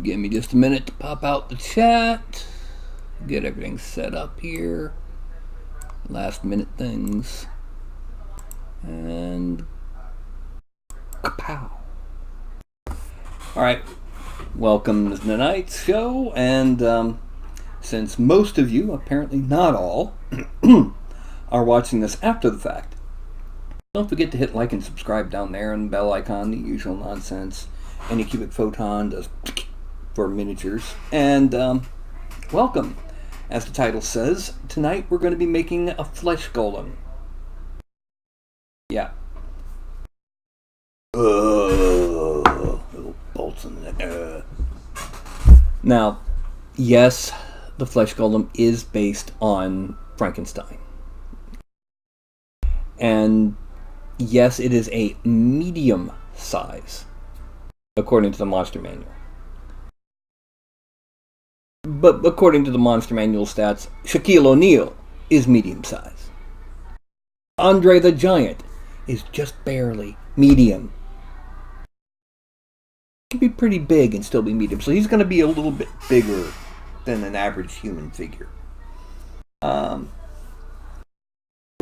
Give me just a minute to pop out the chat, get everything set up here, last minute things, and kapow. Alright, welcome to tonight's show, and since most of you, apparently not all, are watching this after the fact, don't forget to hit like and subscribe down there and the bell icon, the usual nonsense. Any cubic photon does for miniatures. And welcome. As the title says, tonight we're going to be making a flesh golem. Yeah. Little bolts in there. Now, yes, the flesh golem is based on Frankenstein. And yes, it is a medium size, according to the monster manual. But according to the monster manual stats, Shaquille O'Neal is medium size. Andre the Giant is just barely medium. He can be pretty big and still be medium, so he's going to be a little bit bigger than an average human figure. We're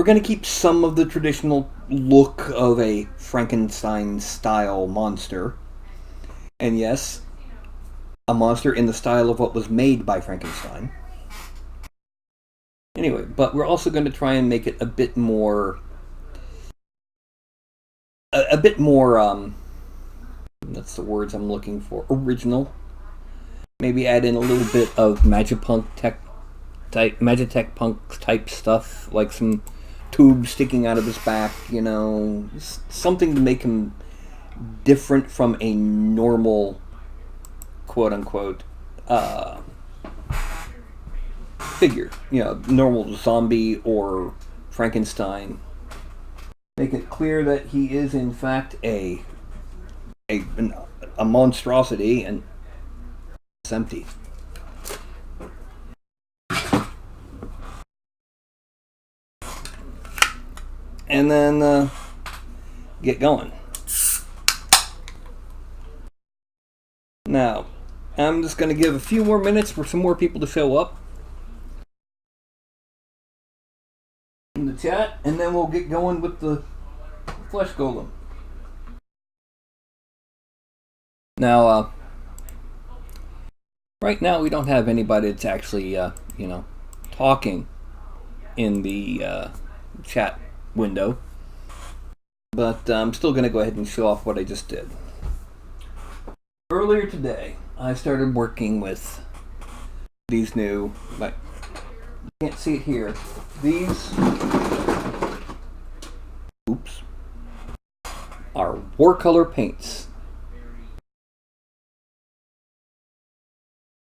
going to keep some of the traditional look of a Frankenstein-style monster. And yes, a monster in the style of what was made by Frankenstein. Anyway, but we're also going to try and make it a bit more... that's the words I'm looking for. Original. Maybe add in a little bit of Magitech punk type stuff, like some tubes sticking out of his back, you know, something to make him different from a normal, quote-unquote, figure. You know, normal zombie or Frankenstein. Make it clear that he is, in fact, a monstrosity, and it's empty. And then get going. Now, I'm just going to give a few more minutes for some more people to show up in the chat, and then we'll get going with the flesh golem. Now, right now we don't have anybody that's actually, talking in the chat window, but I'm still going to go ahead and show off what I just did. Earlier today, I started working with these new, like, you can't see it here, these, are watercolor paints.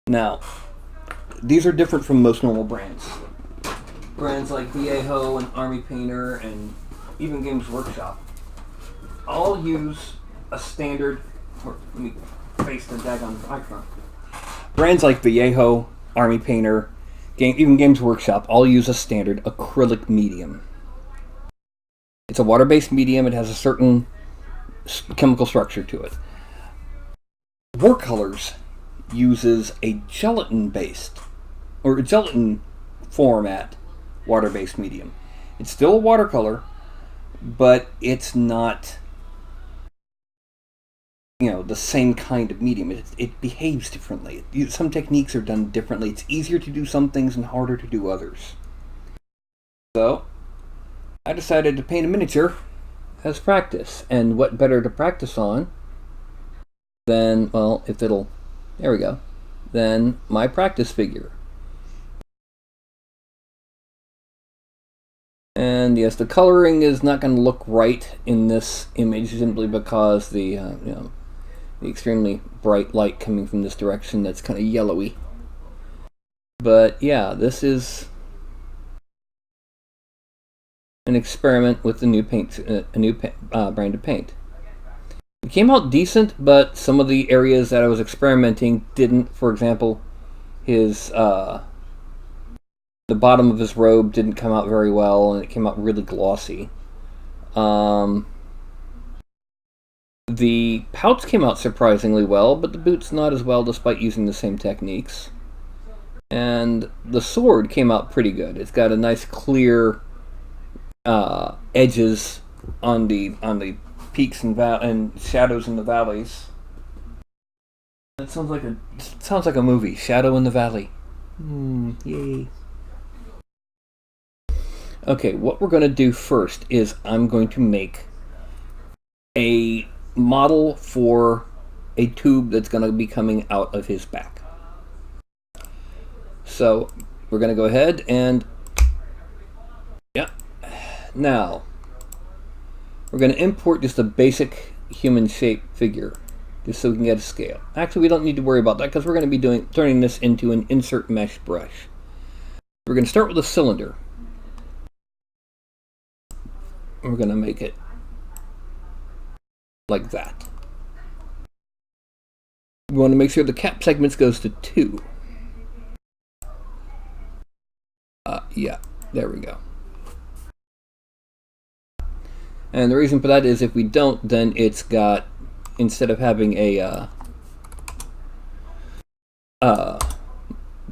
Now, these are different from most normal brands. Brands like Viejo and Army Painter and even Games Workshop all use a standard, let me face the daggone microphone. Brands like Viejo, Army Painter, even Games Workshop all use a standard acrylic medium. It's a water-based medium. It has a certain chemical structure to it. Watercolors uses a gelatin-based, or a gelatin format water-based medium. It's still a watercolor, but it's not, the same kind of medium. It behaves differently. Some techniques are done differently. It's easier to do some things and harder to do others. So, I decided to paint a miniature as practice. And what better to practice on than, well, there we go, than my practice figure. And yes, the coloring is not going to look right in this image simply because the extremely bright light coming from this direction that's kind of yellowy. But yeah, this is an experiment with a new brand of paint. It came out decent, but some of the areas that I was experimenting didn't. For example, the bottom of his robe didn't come out very well, and it came out really glossy. The pouch came out surprisingly well, but the boot's not as well despite using the same techniques. And the sword came out pretty good. It's got a nice clear edges on the peaks and shadows in the valleys. That sounds like a movie, Shadow in the Valley. Yay. Okay, what we're going to do first is I'm going to make a model for a tube that's going to be coming out of his back. So we're going to go ahead and now we're going to import just a basic human shape figure just so we can get a scale. Actually, we don't need to worry about that because we're going to be turning this into an insert mesh brush. We're going to start with a cylinder. We're going to make it like that. We want to make sure the cap segments goes to 2. Yeah, there we go. And the reason for that is if we don't, then it's got, instead of having a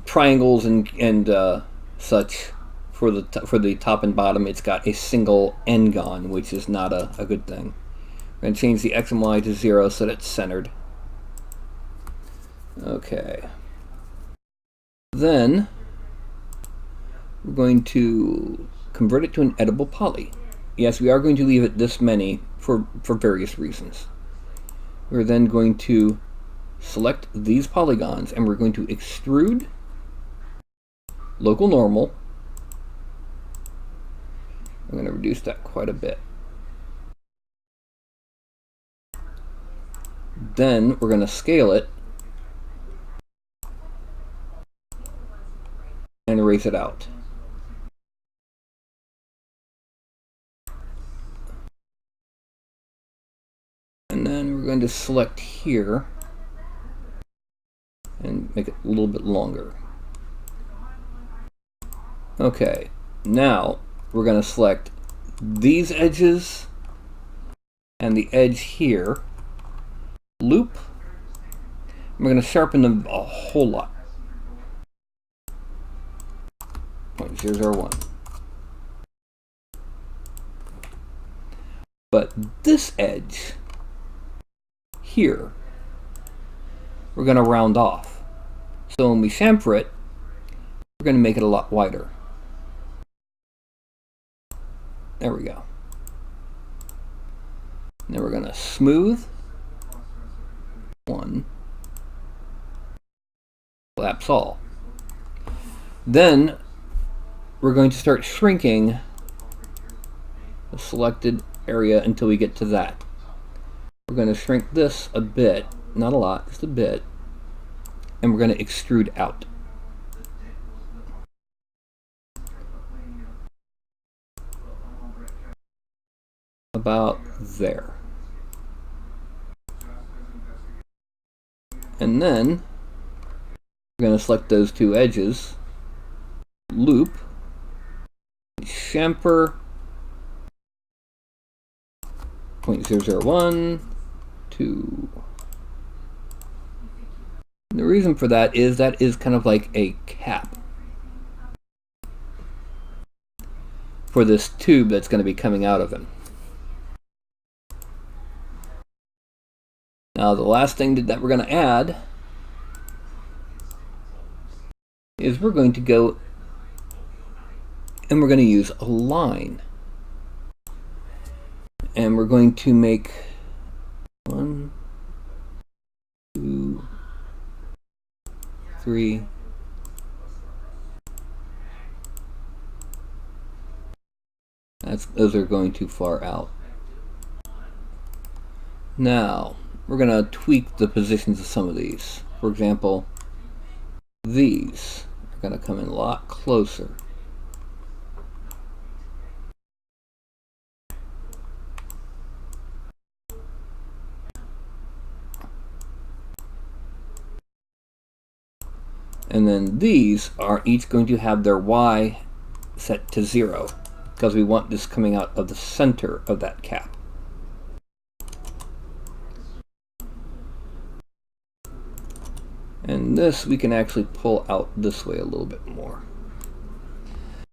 triangles and such for the top and bottom, it's got a single n-gon, which is not a good thing. We're going to change the x and y to 0 so that it's centered. Okay. Then we're going to convert it to an edible poly. Yes, we are going to leave it this many for various reasons. We're then going to select these polygons and we're going to extrude, local normal. I'm going to reduce that quite a bit. Then we're going to scale it and erase it out. And then we're going to select here and make it a little bit longer. Okay, now we're going to select these edges and the edge here, loop. We're going to sharpen them a whole lot. 0.001. But this edge here, we're going to round off. So when we chamfer it, we're going to make it a lot wider. There we go. Then we're going to smooth one, collapse all. Then we're going to start shrinking the selected area until we get to that. We're going to shrink this a bit, not a lot, just a bit, and we're going to extrude out. About there. And then we're going to select those two edges, loop, chamfer 0.001 to. And the reason for that is kind of like a cap for this tube that's going to be coming out of him. Now the last thing that we're going to add is we're going to go and we're going to use a line. And we're going to make 1, 2, 3. Those are going too far out. Now, we're going to tweak the positions of some of these. For example, these are going to come in a lot closer. And then these are each going to have their Y set to 0 because we want this coming out of the center of that cap. And this we can actually pull out this way a little bit more.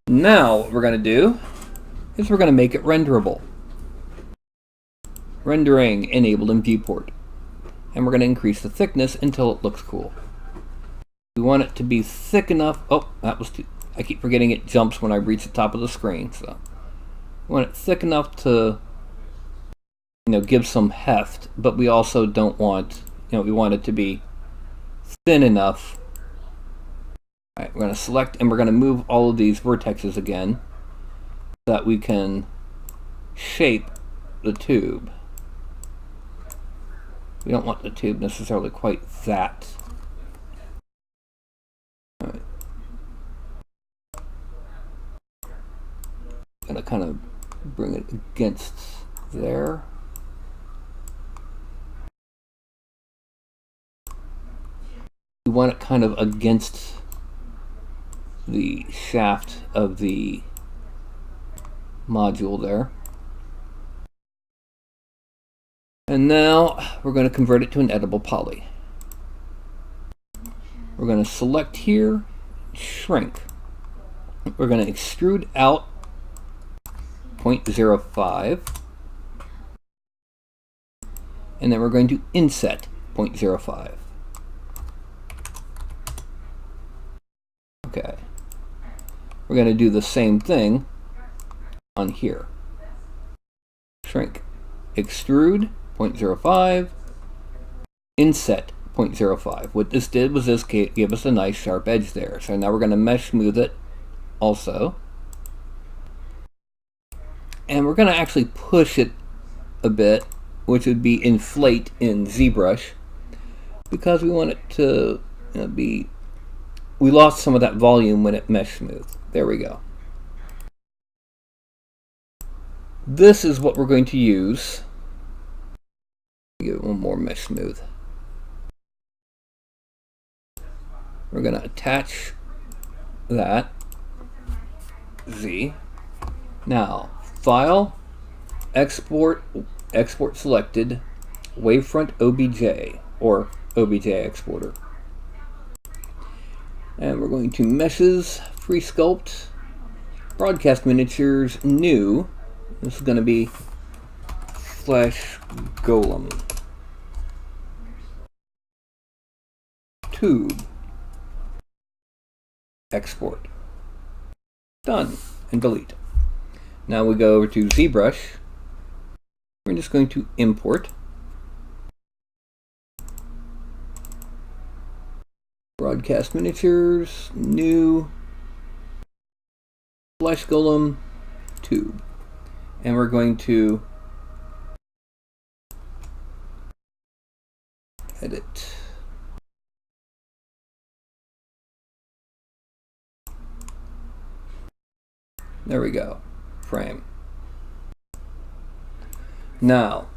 Now what we're going to do is we're going to make it renderable. Rendering enabled in viewport. And we're going to increase the thickness until it looks cool. We want it to be thick enough. Oh, that was too. I keep forgetting it jumps when I reach the top of the screen. So we want it thick enough to, give some heft, but we also don't want, we want it to be thin enough. All right, we're going to select and we're going to move all of these vertexes again so that we can shape the tube. We don't want the tube necessarily quite that. All right. I'm going to kind of bring it against there. We want it kind of against the shaft of the module there. And now we're going to convert it to an edible poly. We're going to select here, shrink. We're going to extrude out 0.05. And then we're going to inset 0.05. Okay. We're going to do the same thing on here. Shrink. Extrude 0.05. Inset 0.05. What this did was this gave us a nice sharp edge there. So now we're going to mesh smooth it also. And we're going to actually push it a bit, which would be inflate in ZBrush, because we want it to be... We lost some of that volume when it mesh smooth. There we go. This is what we're going to use. Give it one more mesh smooth. We're going to attach that. Z. Now, File, Export, Export Selected, Wavefront OBJ, or OBJ Exporter. And we're going to Meshes, Free Sculpt, Broadcast Miniatures, New. This is going to be Flash Golem. Tube. Export. Done. And delete. Now we go over to ZBrush. We're just going to import. Broadcast Miniatures, New, Flash Golem, Tube. And we're going to edit. There we go. Frame. Now,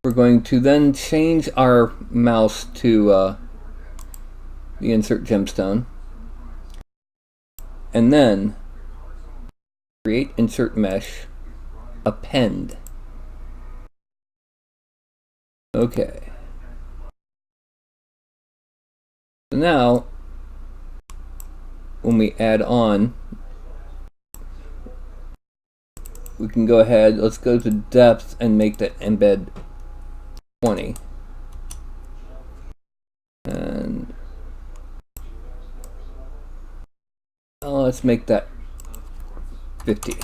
we're going to then change our mouse to the insert gemstone, and then create insert mesh, append. Okay. So now, when we add on, we can go ahead, let's go to depth and make that embed 20. And let's make that 50.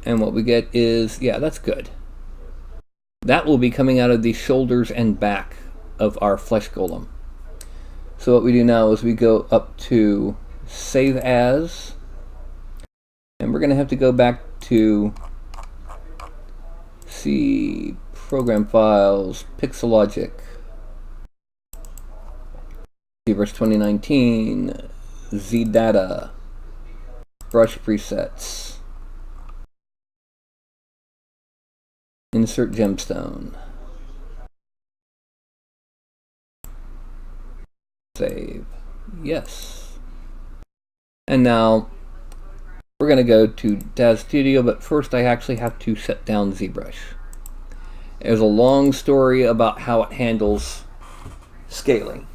And what we get is, yeah, that's good. That will be coming out of the shoulders and back of our flesh golem. So what we do now is we go up to Save As, and we're going to have to go back to see Program Files, Pixelogic, ZBrush 2019, ZData, Brush Presets, Insert Gemstone, Save, yes. And now we're going to go to Daz Studio, but first I actually have to set down ZBrush. There's a long story about how it handles scaling.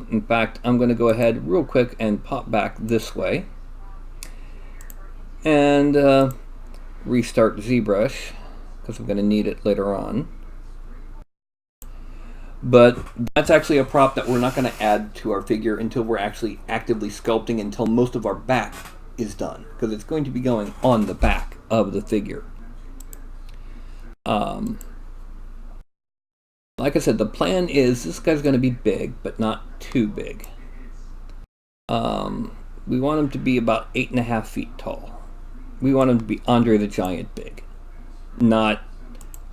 In fact, I'm going to go ahead real quick and pop back this way and restart ZBrush because I'm going to need it later on. But that's actually a prop that we're not going to add to our figure until we're actually actively sculpting, until most of our back is done, because it's going to be going on the back of the figure. Like I said, the plan is this guy's going to be big, but not too big. We want him to be about 8.5 feet tall. We want him to be Andre the Giant big, not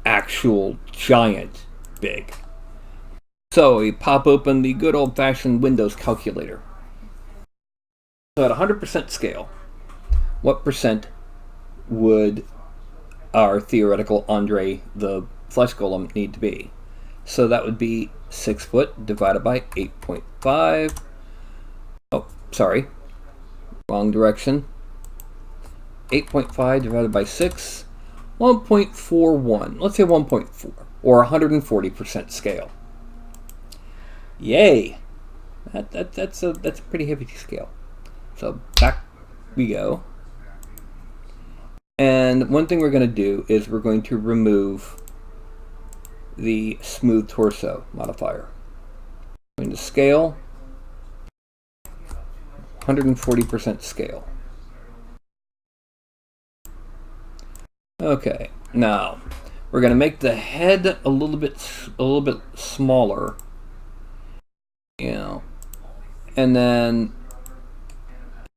actual giant big. So we pop open the good old-fashioned Windows calculator. So at 100% scale, what percent would our theoretical Andre the Flesh Golem need to be? So that would be 6 foot divided by 8.5. Oh, sorry. Wrong direction. 8.5 divided by 6. 1.41. Let's say 1.4. Or 140% scale. Yay! That's a pretty heavy scale. So back we go. And one thing we're going to do is we're going to remove the smooth torso modifier. Going to scale, 140% scale. Okay, now we're going to make the head a little bit smaller, you know, and then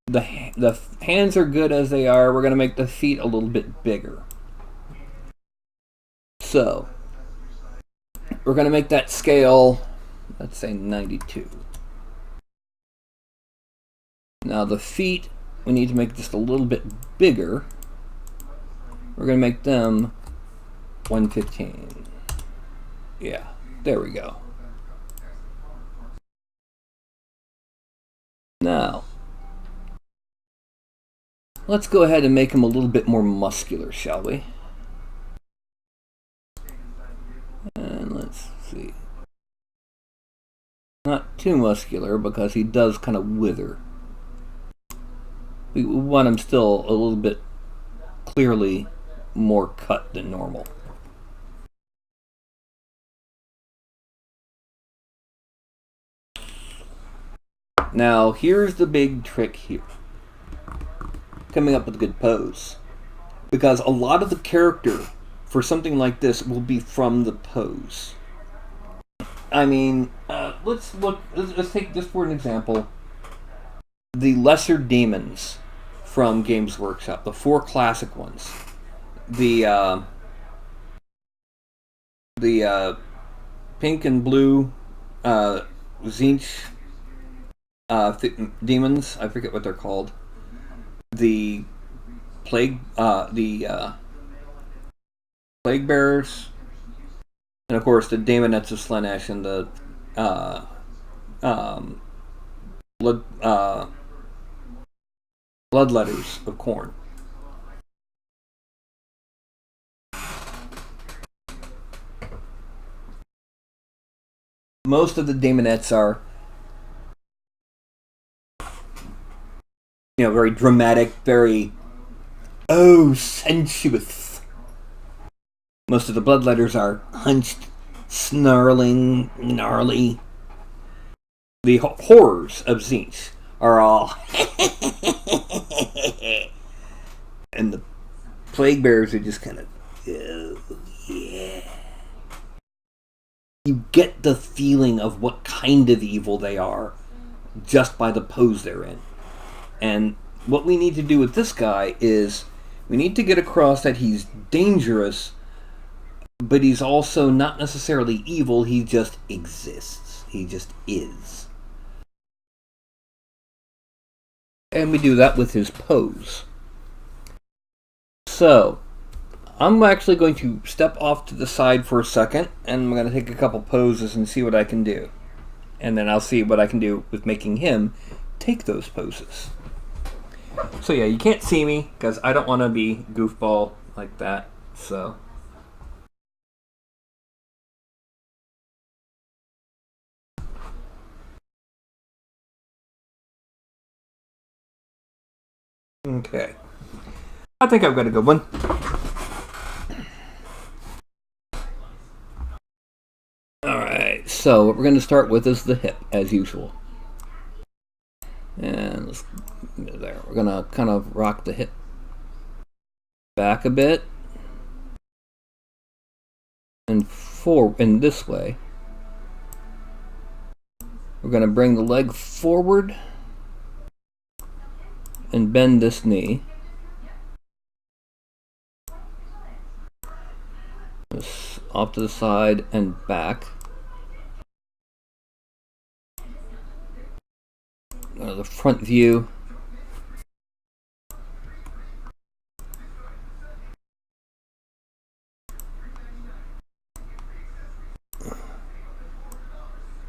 the hands are good as they are. We're going to make the feet a little bit bigger. So we're going to make that scale, let's say 92. Now the feet, we need to make just a little bit bigger. We're going to make them 115. Yeah, there we go. Now, let's go ahead and make him a little bit more muscular, shall we? And let's see. Not too muscular, because he does kind of wither. We want him still a little bit clearly more cut than normal. Now, here's the big trick here. Coming up with a good pose. Because a lot of the character for something like this will be from the pose. I mean, let's take just for an example, the lesser demons from Games Workshop, the 4 classic ones. The pink and blue Tzeentch demons, I forget what they're called. The plague bearers, and of course the daemonettes of Slaanesh and the bloodletters of Khorne. Most of the daemonettes are, you know, very dramatic, very sensuous. Most of the bloodletters are hunched, snarling, gnarly. The horrors of Tzeentch are all and the plague bearers are just kind of, oh yeah. You get the feeling of what kind of evil they are just by the pose they're in. And what we need to do with this guy is we need to get across that he's dangerous, but he's also not necessarily evil. He just exists. He just is. And we do that with his pose. So, I'm actually going to step off to the side for a second, and I'm going to take a couple poses and see what I can do. And then I'll see what I can do with making him take those poses. So yeah, you can't see me because I don't want to be goofball like that. So. Okay. I think I've got a good one. Alright, so what we're going to start with is the hip, as usual. And let's there. We're going to kind of rock the hip back a bit. And forward in this way. We're going to bring the leg forward and bend this knee. Just off to the side and back. The front view.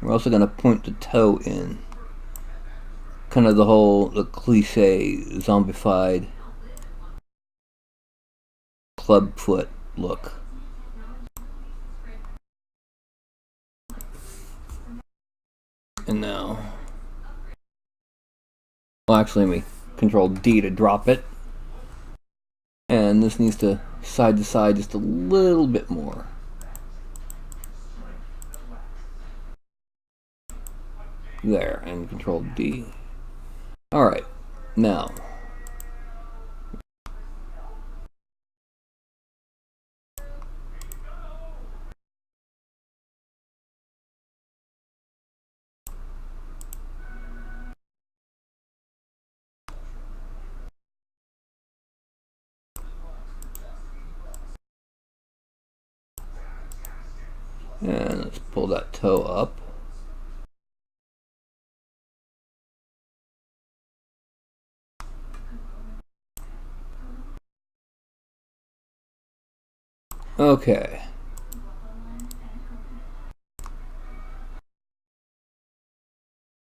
We're also going to point the toe in. Kind of the cliche zombified club foot look. And now, well, actually, let me Control D to drop it. And this needs to side just a little bit more. There, and Control D. Alright, now. And let's pull that toe up. Okay.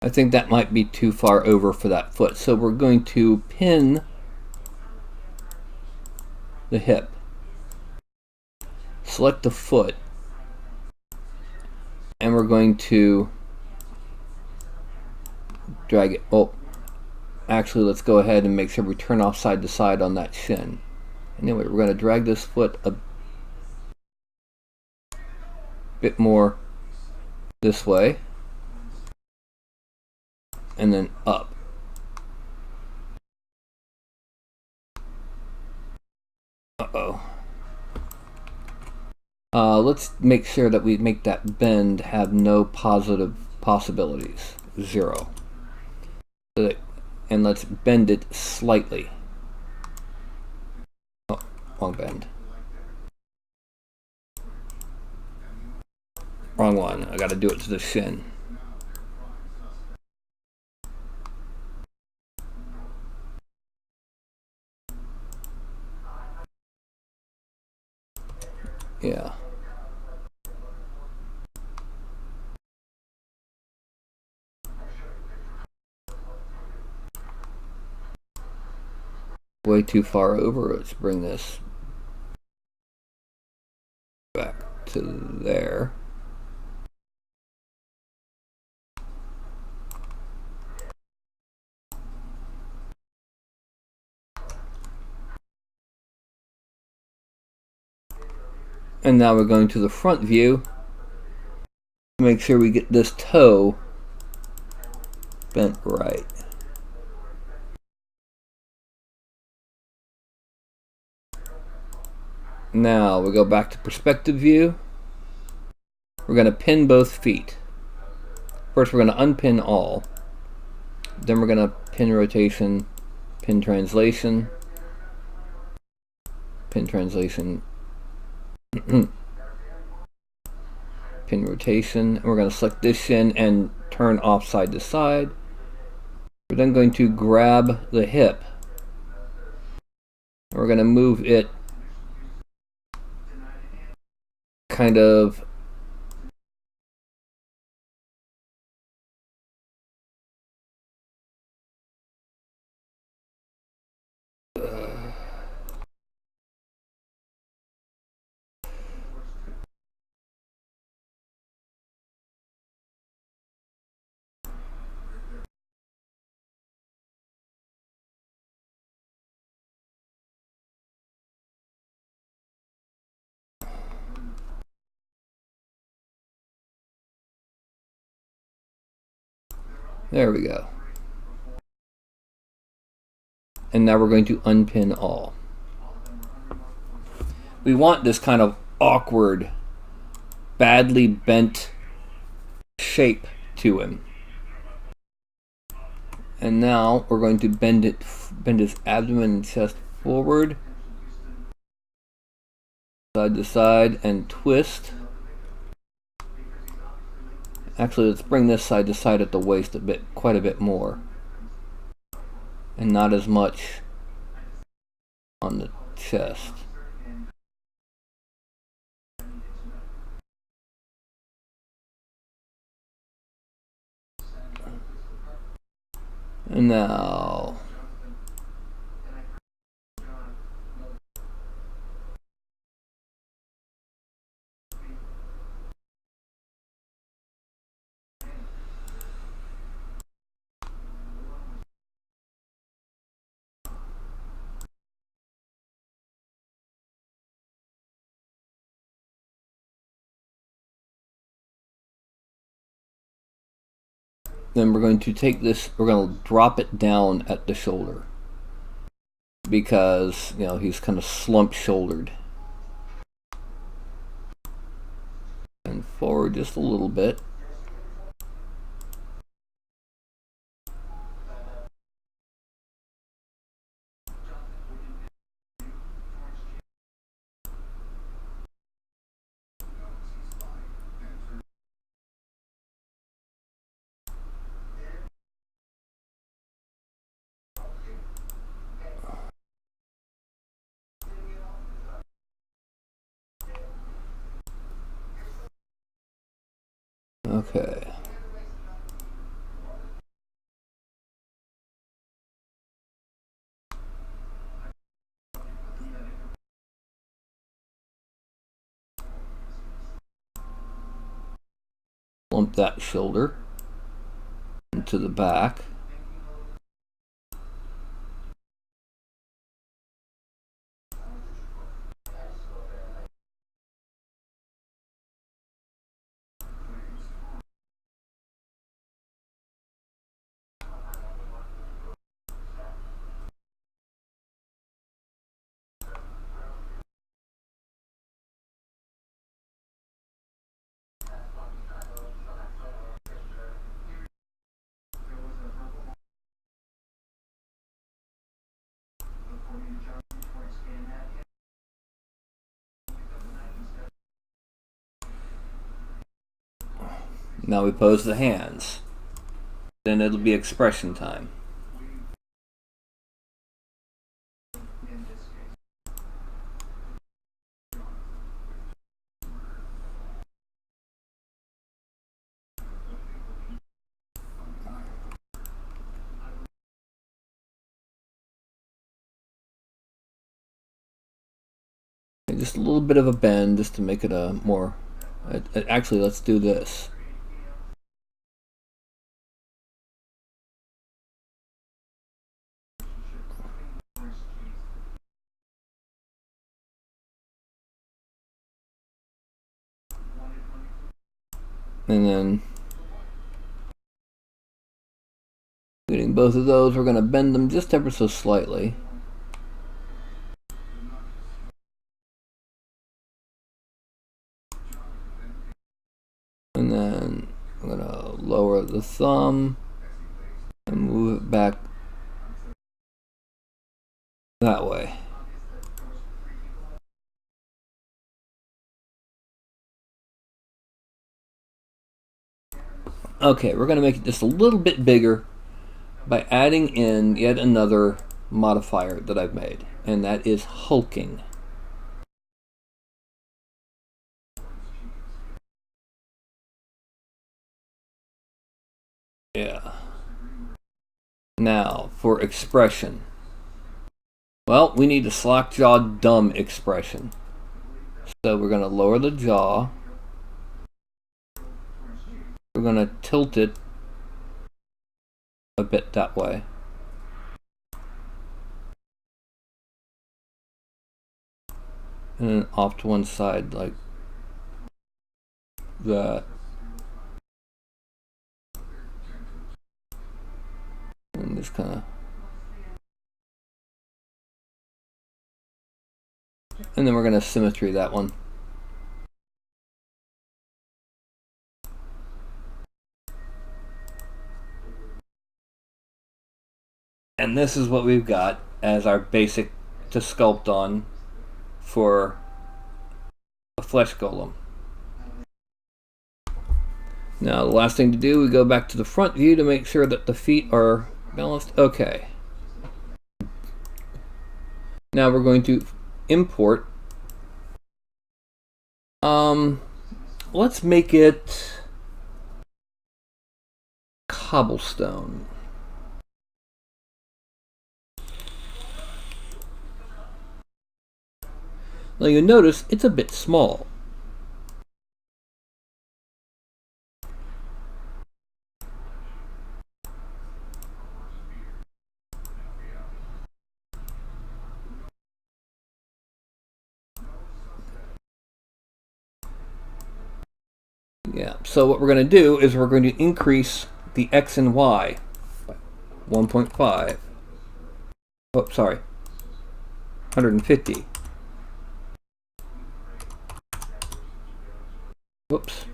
I think that might be too far over for that foot. So we're going to pin the hip. Select the foot. And we're going to drag it. Oh, actually, let's go ahead and make sure we turn off side to side on that shin. Anyway, we're going to drag this foot a bit more this way. And then up. Uh-oh. Let's make sure that we make that bend have no positive possibilities. 0. And let's bend it slightly. Oh, wrong bend. Wrong one. I gotta do it to the shin. Yeah. Way too far over. Let's bring this back to there. And now we're going to the front view. Make sure we get this toe bent right. Now we go back to perspective view. We're going to pin both feet. First we're going to unpin all. Then we're going to pin rotation, pin translation, pin translation, pin rotation. And we're going to select this shin and turn off side to side. We're then going to grab the hip. We're going to move it kind of There we go. And now we're going to unpin all. We want this kind of awkward, badly bent shape to him. And now we're going to bend his abdomen and chest forward, side to side, and twist. Actually, let's bring this side to side at the waist quite a bit more, and not as much on the chest. And now then we're going to take this, we're going to drop it down at the shoulder, because, you know, he's kind of slump shouldered. And forward just a little bit. Okay. Lump that shoulder into the back. Now we pose the hands. Then it'll be expression time. Just a little bit of a bend, just to make it a more... Actually, let's do this. And then, getting both of those, we're going to bend them just ever so slightly. And then I'm going to lower the thumb and move it back that way. Okay, we're going to make it just a little bit bigger by adding in yet another modifier that I've made, and that is hulking. Yeah. Now, for expression. Well, we need a slack-jawed, dumb expression. So we're going to lower the jaw. We're going to tilt it a bit that way. And then off to one side like that. Just kind of. And then we're going to symmetry that one. And this is what we've got as our basic to sculpt on for a flesh golem. Now the last thing to do, we go back to the front view to make sure that the feet are balanced. Okay. Now we're going to import. Let's make it cobblestone. Now you notice it's a bit small. Yeah, so what we're going to do is we're going to increase the X and Y by 1.5. Oh, sorry. 150. Whoops.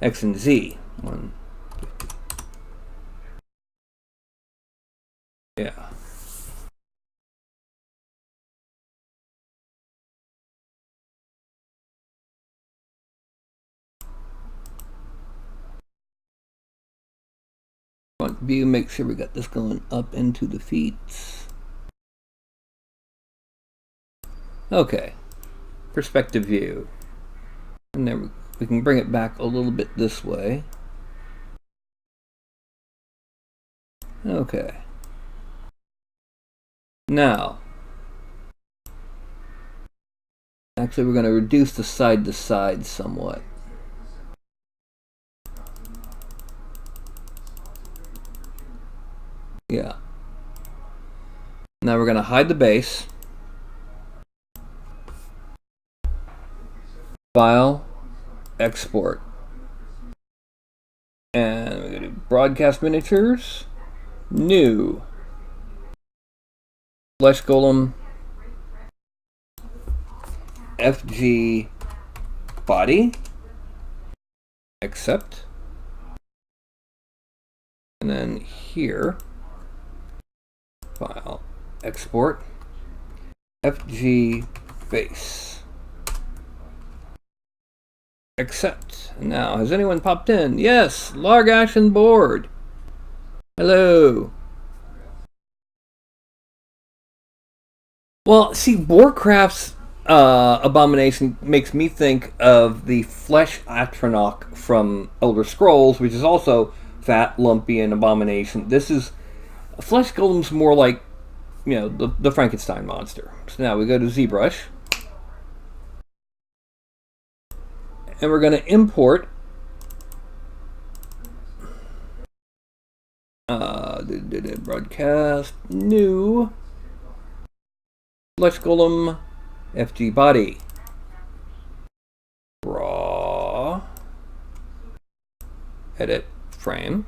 X and Z. 150. Yeah. Front view, make sure we got this going up into the feet. Okay. Perspective view. And then we can bring it back a little bit this way. Okay. Now, actually we're going to reduce the side to side somewhat. Yeah. Now we're going to hide the base. File, export. And we're going to do broadcast miniatures. New. Flesh Golem. FG body. Accept. And then here. File, export. FG base. Accept. Now, has anyone popped in? Yes, Largash and Board. Hello. Well, see, Warcraft's abomination makes me think of the flesh Atronach from Elder Scrolls, which is also fat, lumpy, and abomination. This is flesh golem's more like, you know, the Frankenstein monster. So now we go to ZBrush. And we're going to import broadcast new flesh golem FG body raw edit frame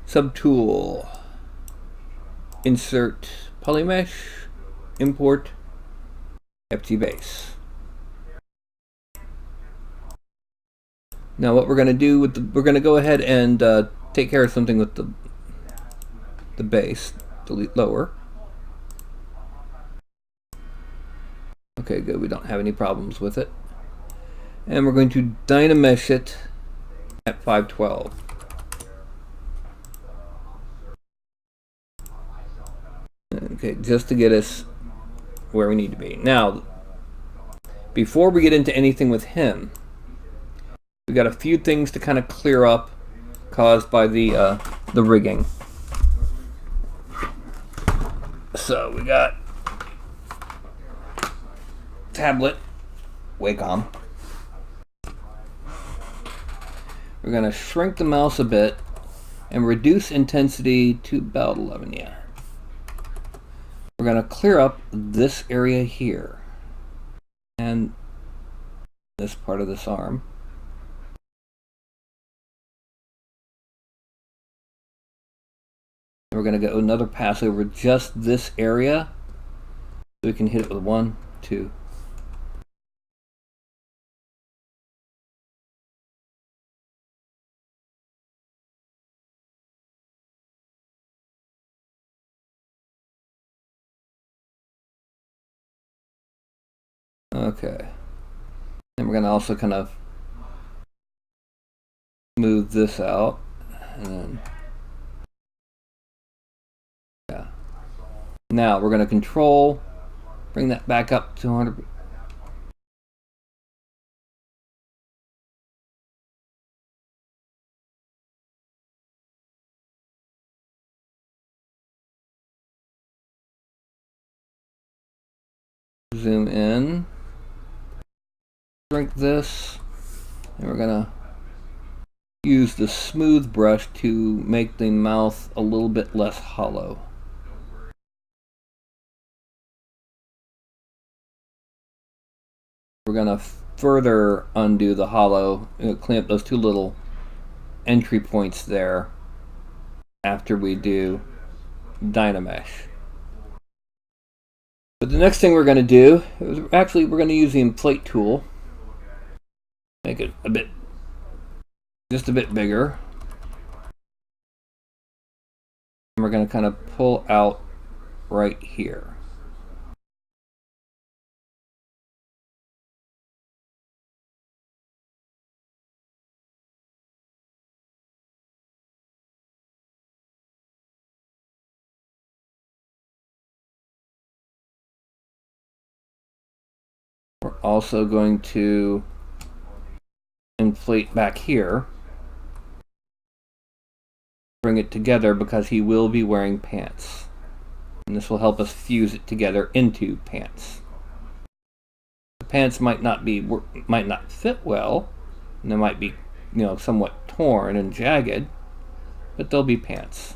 subtool insert polymesh import FG base. Now what we're going to do with we're going to go ahead and take care of something with the base. Delete lower. Okay, good. We don't have any problems with it. And we're going to dynamesh it at 512. Okay, just to get us where we need to be. Now, before we get into anything with him, we got a few things to kind of clear up caused by the rigging. So we got tablet Wacom. We're going to shrink the mouse a bit and reduce intensity to about 11. Yeah. We're going to clear up this area here and this part of this arm. we're going to go another pass over just this area. So we can hit it with 1, 2. Okay. Then we're going to also kind of smooth this out. And then, yeah. Now we're going to control, bring that back up to 100. Zoom in. Shrink this. And we're going to use the smooth brush to make the mouth a little bit less hollow. We're going to further undo the hollow, clean up those 2 little entry points there after we do Dynamesh. But the next thing we're going to do is we're going to use the inflate tool. Make it just a bit bigger. And we're going to kind of pull out right here. We're also going to inflate back here. Bring it together because he will be wearing pants. And this will help us fuse it together into pants. The pants might not fit well, and they might be, somewhat torn and jagged, but they'll be pants.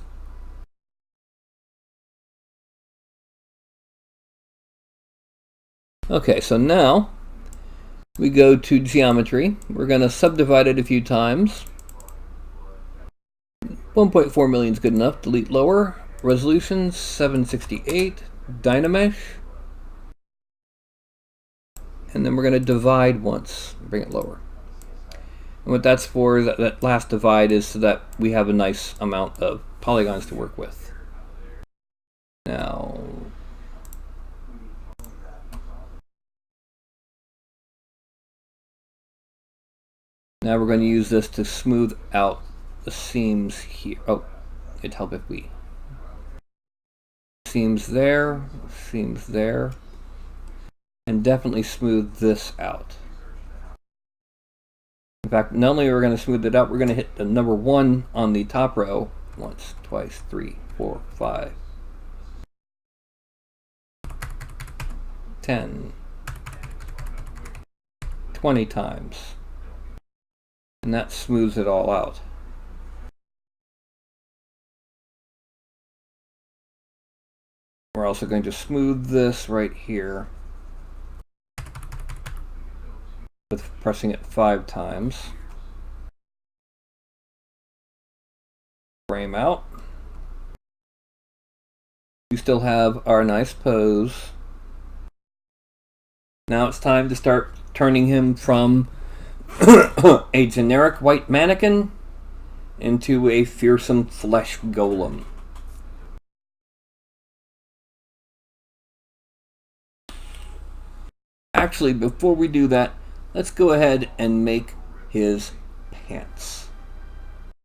Okay, so now we go to geometry. We're going to subdivide it a few times. 1.4 million is good enough. Delete lower. Resolution 768. Dynamesh. And then we're going to divide once. Bring it lower. And what that's for is that last divide is so that we have a nice amount of polygons to work with. Now, we're going to use this to smooth out the seams here. Oh, it'd help if we seams there, and definitely smooth this out. In fact, not only are we going to smooth it out, we're going to hit the number 1 on the top row once, twice, 3, 4, 5, 10, 20 times. And that smooths it all out. We're also going to smooth this right here with pressing it 5 times. Frame out. We still have our nice pose. Now it's time to start turning him from a generic white mannequin into a fearsome flesh golem. Actually, before we do that, let's go ahead and make his pants.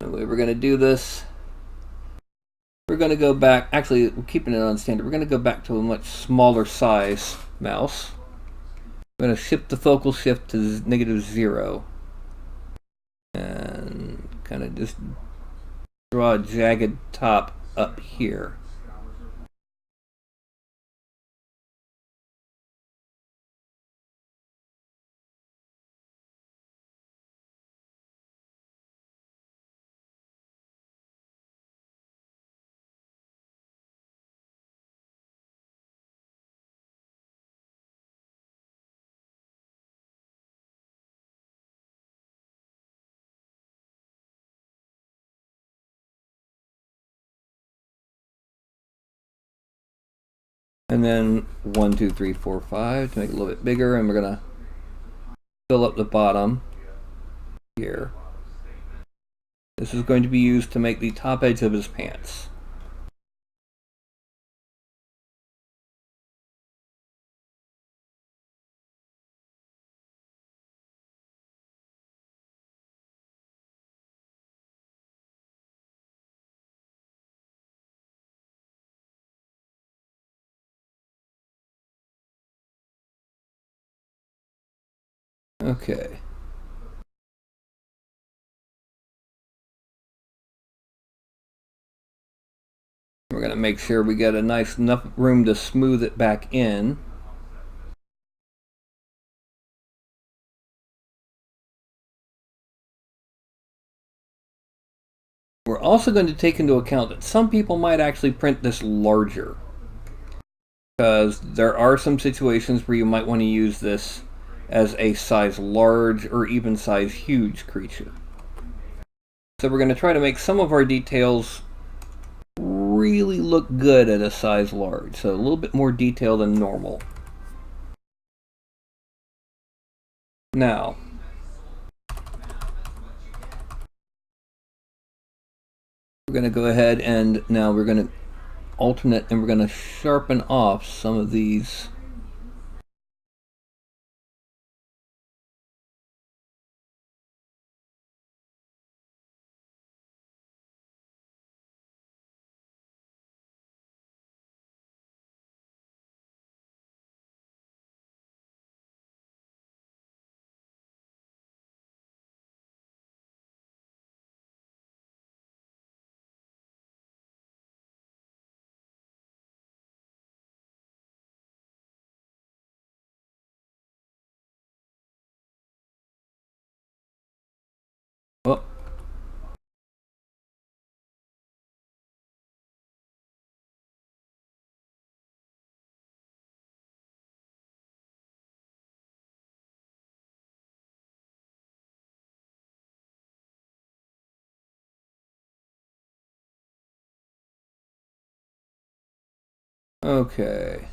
The way we're going to do this, we're going to go back, actually we're keeping it on standard, we're going to go back to a much smaller size mouse. We're going to shift the focal shift to -0 and kind of just draw a jagged top up here. And then 1, 2, 3, 4, 5 to make it a little bit bigger, and we're gonna fill up the bottom here. This is going to be used to make the top edge of his pants. Okay. We're going to make sure we get a nice enough room to smooth it back in. We're also going to take into account that some people might actually print this larger, because there are some situations where you might want to use this as a size large or even size huge creature. So we're going to try to make some of our details really look good at a size large, so a little bit more detail than normal. Now, we're going to go ahead and now we're going to alternate, and we're going to sharpen off some of these . Oh. Okay.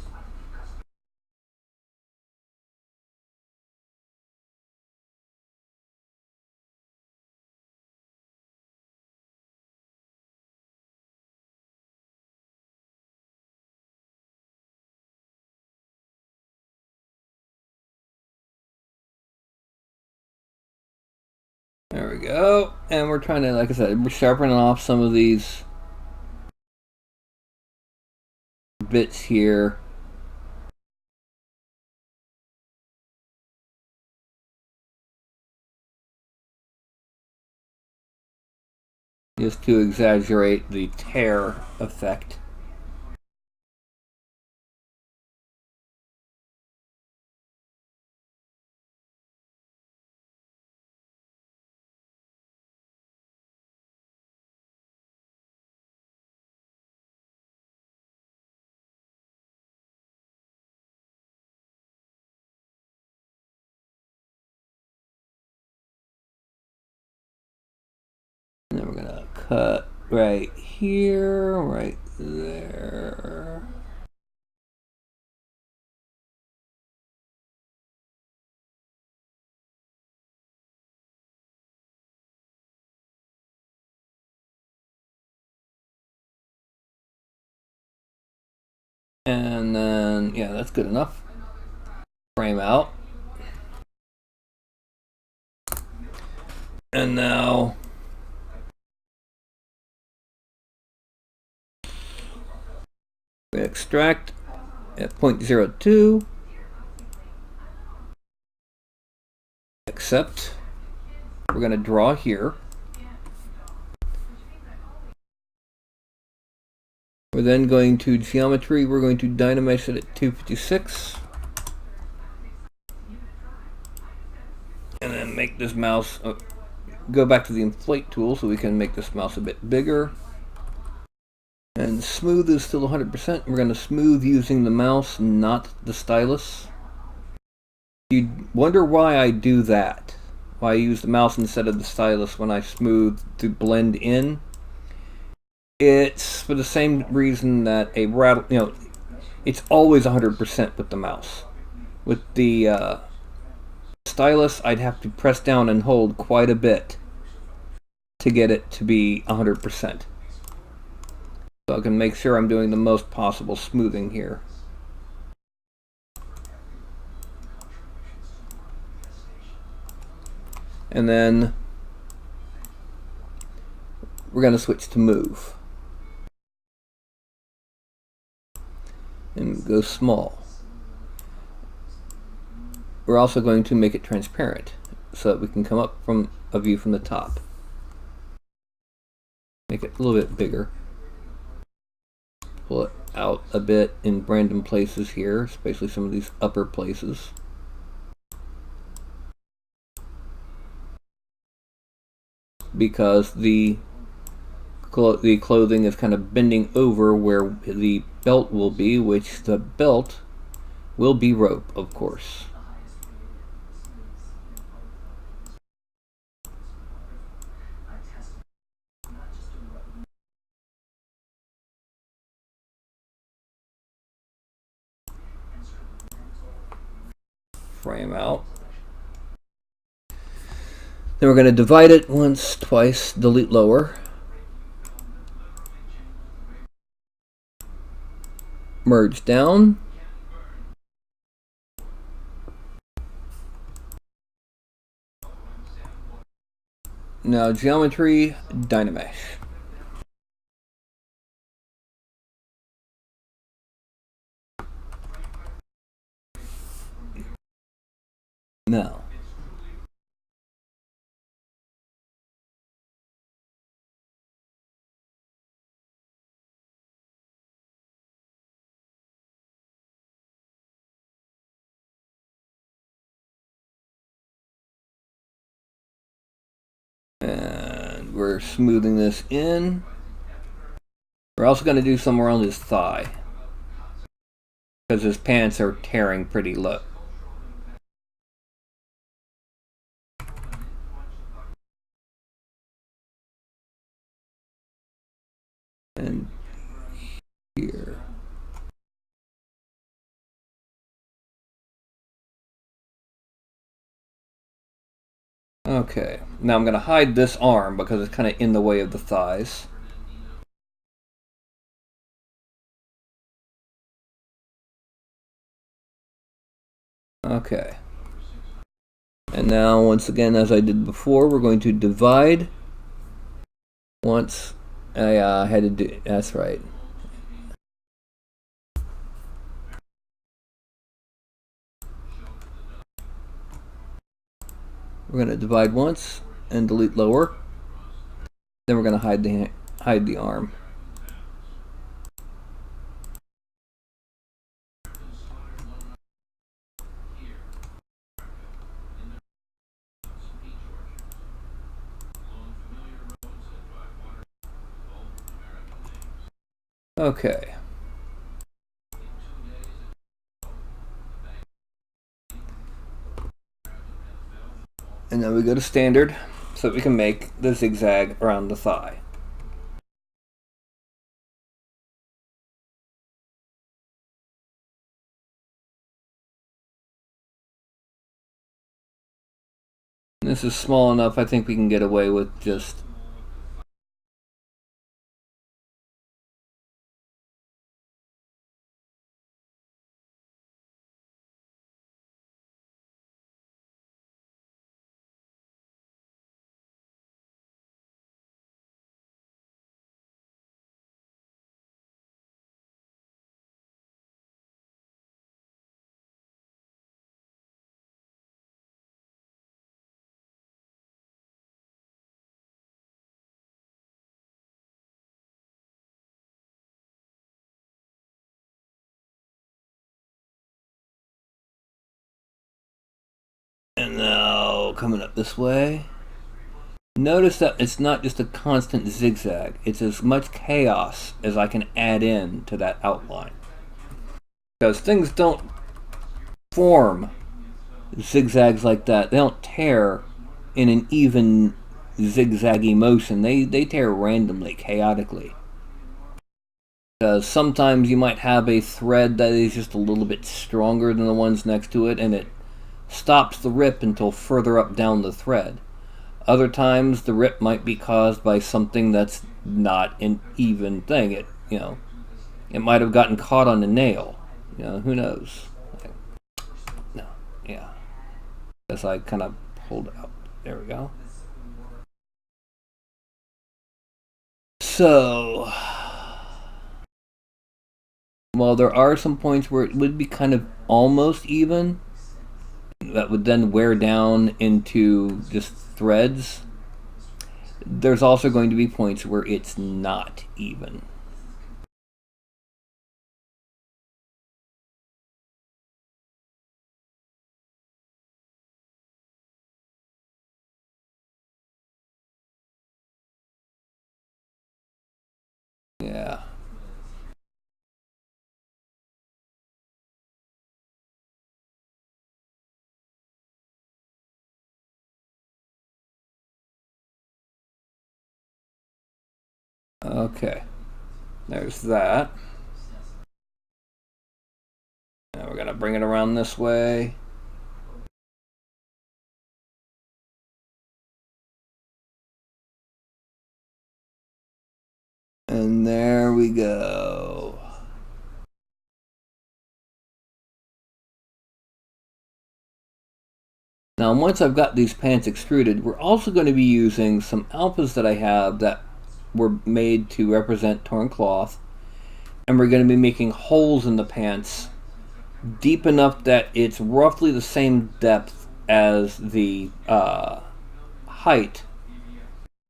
There we go. And we're trying to, like I said, we're sharpening off some of these bits here. Just to exaggerate the tear effect. And then we're gonna cut right here, right there. And then, yeah, that's good enough. Frame out. And now we extract at 0.02. Accept. We're going to draw here. We're then going to geometry. We're going to dynamesh it at 256. And then make this mouse, go back to the inflate tool so we can make this mouse a bit bigger. And smooth is still 100%. We're going to smooth using the mouse, not the stylus. You wonder why I do that. Why I use the mouse instead of the stylus when I smooth to blend in. It's for the same reason that a rattle, it's always 100% with the mouse. With the stylus, I'd have to press down and hold quite a bit to get it to be 100%. So I can make sure I'm doing the most possible smoothing here. And then we're going to switch to move. And go small. We're also going to make it transparent so that we can come up from a view from the top. Make it a little bit bigger. Pull it out a bit in random places here, especially some of these upper places. Because the clothing is kind of bending over where the belt will be, which the belt will be rope, of course. Frame out. Then we're going to divide it once, twice, delete lower. Merge down. Now geometry, Dynamesh. Now. And we're smoothing this in. We're also going to do some around his thigh, because his pants are tearing pretty low. And here. Okay, now I'm going to hide this arm because it's kind of in the way of the thighs. Okay. And now, once again, as I did before, we're going to divide once. I had to do, that's right. We're going to divide once and delete lower. Then we're going to hide the arm. Okay. And then we go to standard so that we can make the zigzag around the thigh. And this is small enough, I think we can get away with just and now coming up this way. Notice that it's not just a constant zigzag, it's as much chaos as I can add in to that outline. Because things don't form zigzags like that. They don't tear in an even zigzaggy motion. They tear randomly, chaotically. Because sometimes you might have a thread that is just a little bit stronger than the ones next to it, and it stops the rip until further up down the thread. Other times the rip might be caused by something that's not an even thing. It might have gotten caught on a nail. Who knows? No, yeah. As I kind of pulled out. There we go. So, while there are some points where it would be kind of almost even, that would then wear down into just threads, there's also going to be points where it's not even. Yeah. Okay. There's that. Now we're going to bring it around this way. And there we go. Now, once I've got these pants extruded, we're also going to be using some alphas that I have that were made to represent torn cloth. And we're going to be making holes in the pants deep enough that it's roughly the same depth as the height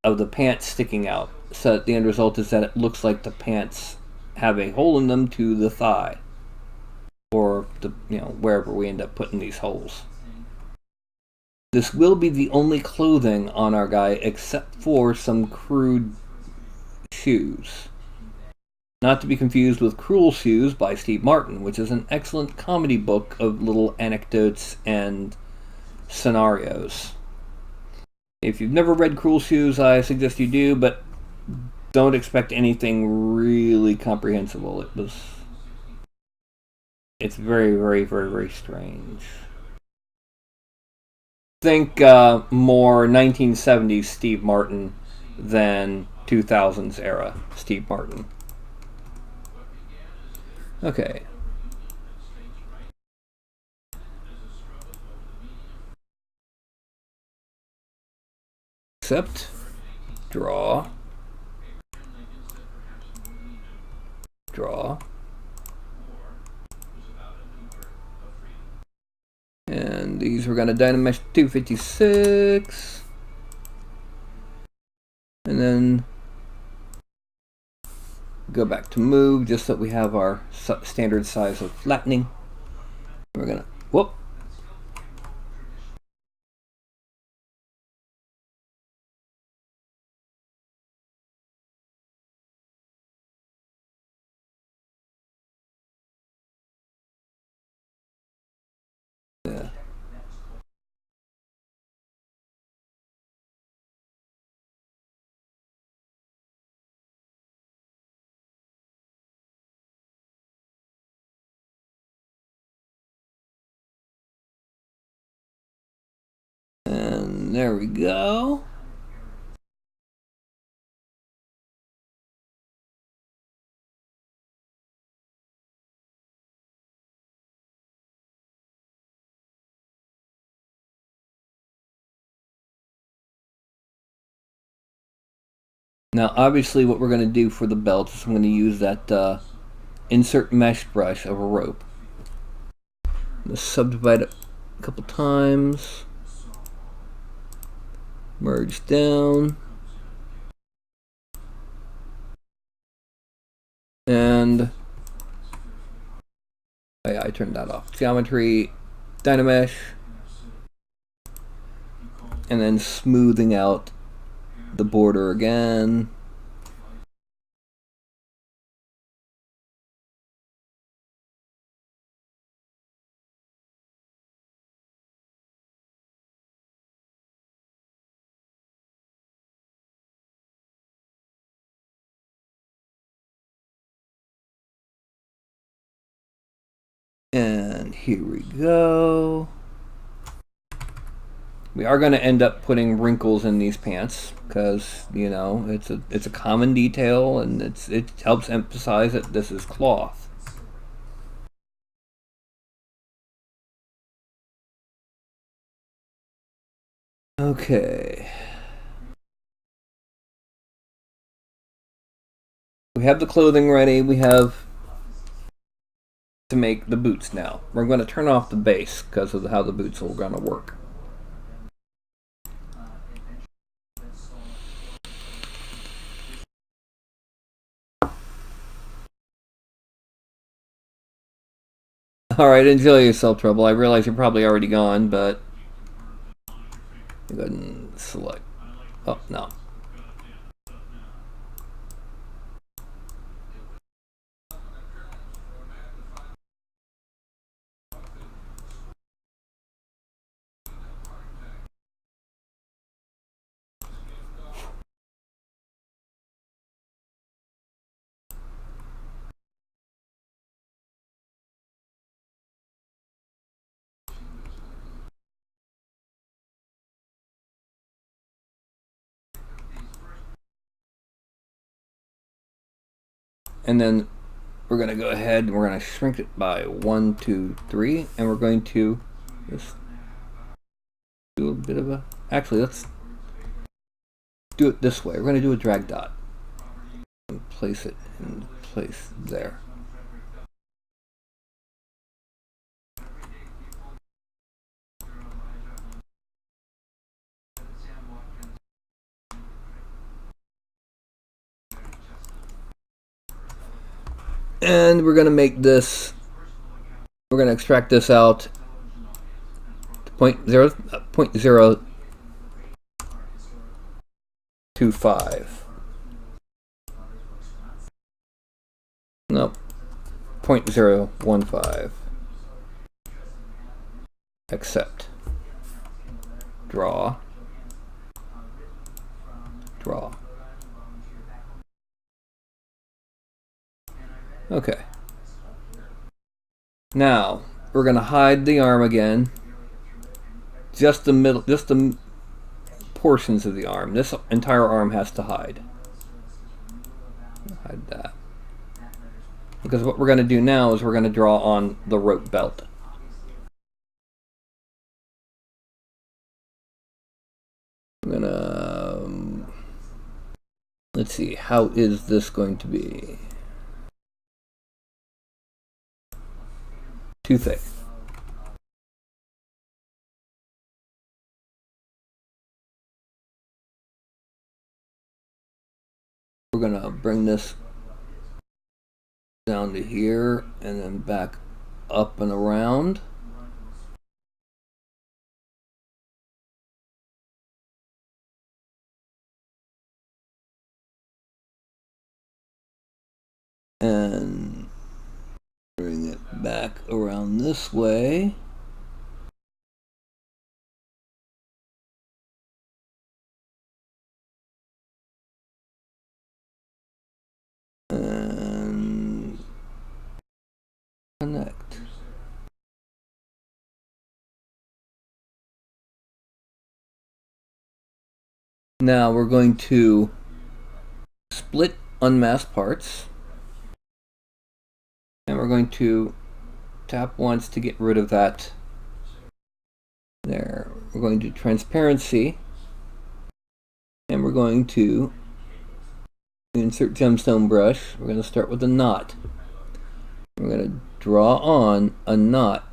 of the pants sticking out. So that the end result is that it looks like the pants have a hole in them to the thigh. Or wherever we end up putting these holes. This will be the only clothing on our guy except for some crude shoes. Not to be confused with Cruel Shoes by Steve Martin, which is an excellent comedy book of little anecdotes and scenarios. If you've never read Cruel Shoes, I suggest you do, but don't expect anything really comprehensible. It's very, very, very, very strange. Think more 1970s Steve Martin than 2000s era Steve Martin. Okay. Accept. Draw. Draw. And these we're going to Dynamesh 256. And then go back to move just so that we have our standard size of flattening. We're going to, whoop. Yeah. And there we go. Now, obviously, what we're going to do for the belt is I'm going to use that insert mesh brush of a rope. I'm going to subdivide it a couple times. Merge down. And I turned that off. Geometry, Dynamesh, and then smoothing out the border again. And here we go. We are going to end up putting wrinkles in these pants because, you know, it's a common detail, and it helps emphasize that this is cloth. Okay. We have the clothing ready. We have to make the boots now. We're going to turn off the base because of how the boots are going to work. Alright, enjoy yourself, Trouble. I realize you're probably already gone, but go ahead and select. Oh, no. And then we're going to go ahead and we're going to shrink it by 1, 2, 3, and we're going to just do a bit of a... Actually, let's do it this way. We're going to do a drag dot and place it in place there. And we're going to make this, we're going to extract this out to 0.025. Nope, 0.015. Accept. Draw. Draw. Okay. Now we're going to hide the arm again. Just the middle, just the portions of the arm. This entire arm has to hide. Hide that. Because what we're going to do now is we're going to draw on the rope belt. I'm going to... let's see, how is this going to be? Too thick. We're going to bring this down to here and then back up and around. And bring it back around this way. And connect. Now we're going to split unmasked parts. And we're going to tap once to get rid of that. There. We're going to transparency. And we're going to insert gemstone brush. We're going to start with a knot. We're going to draw on a knot.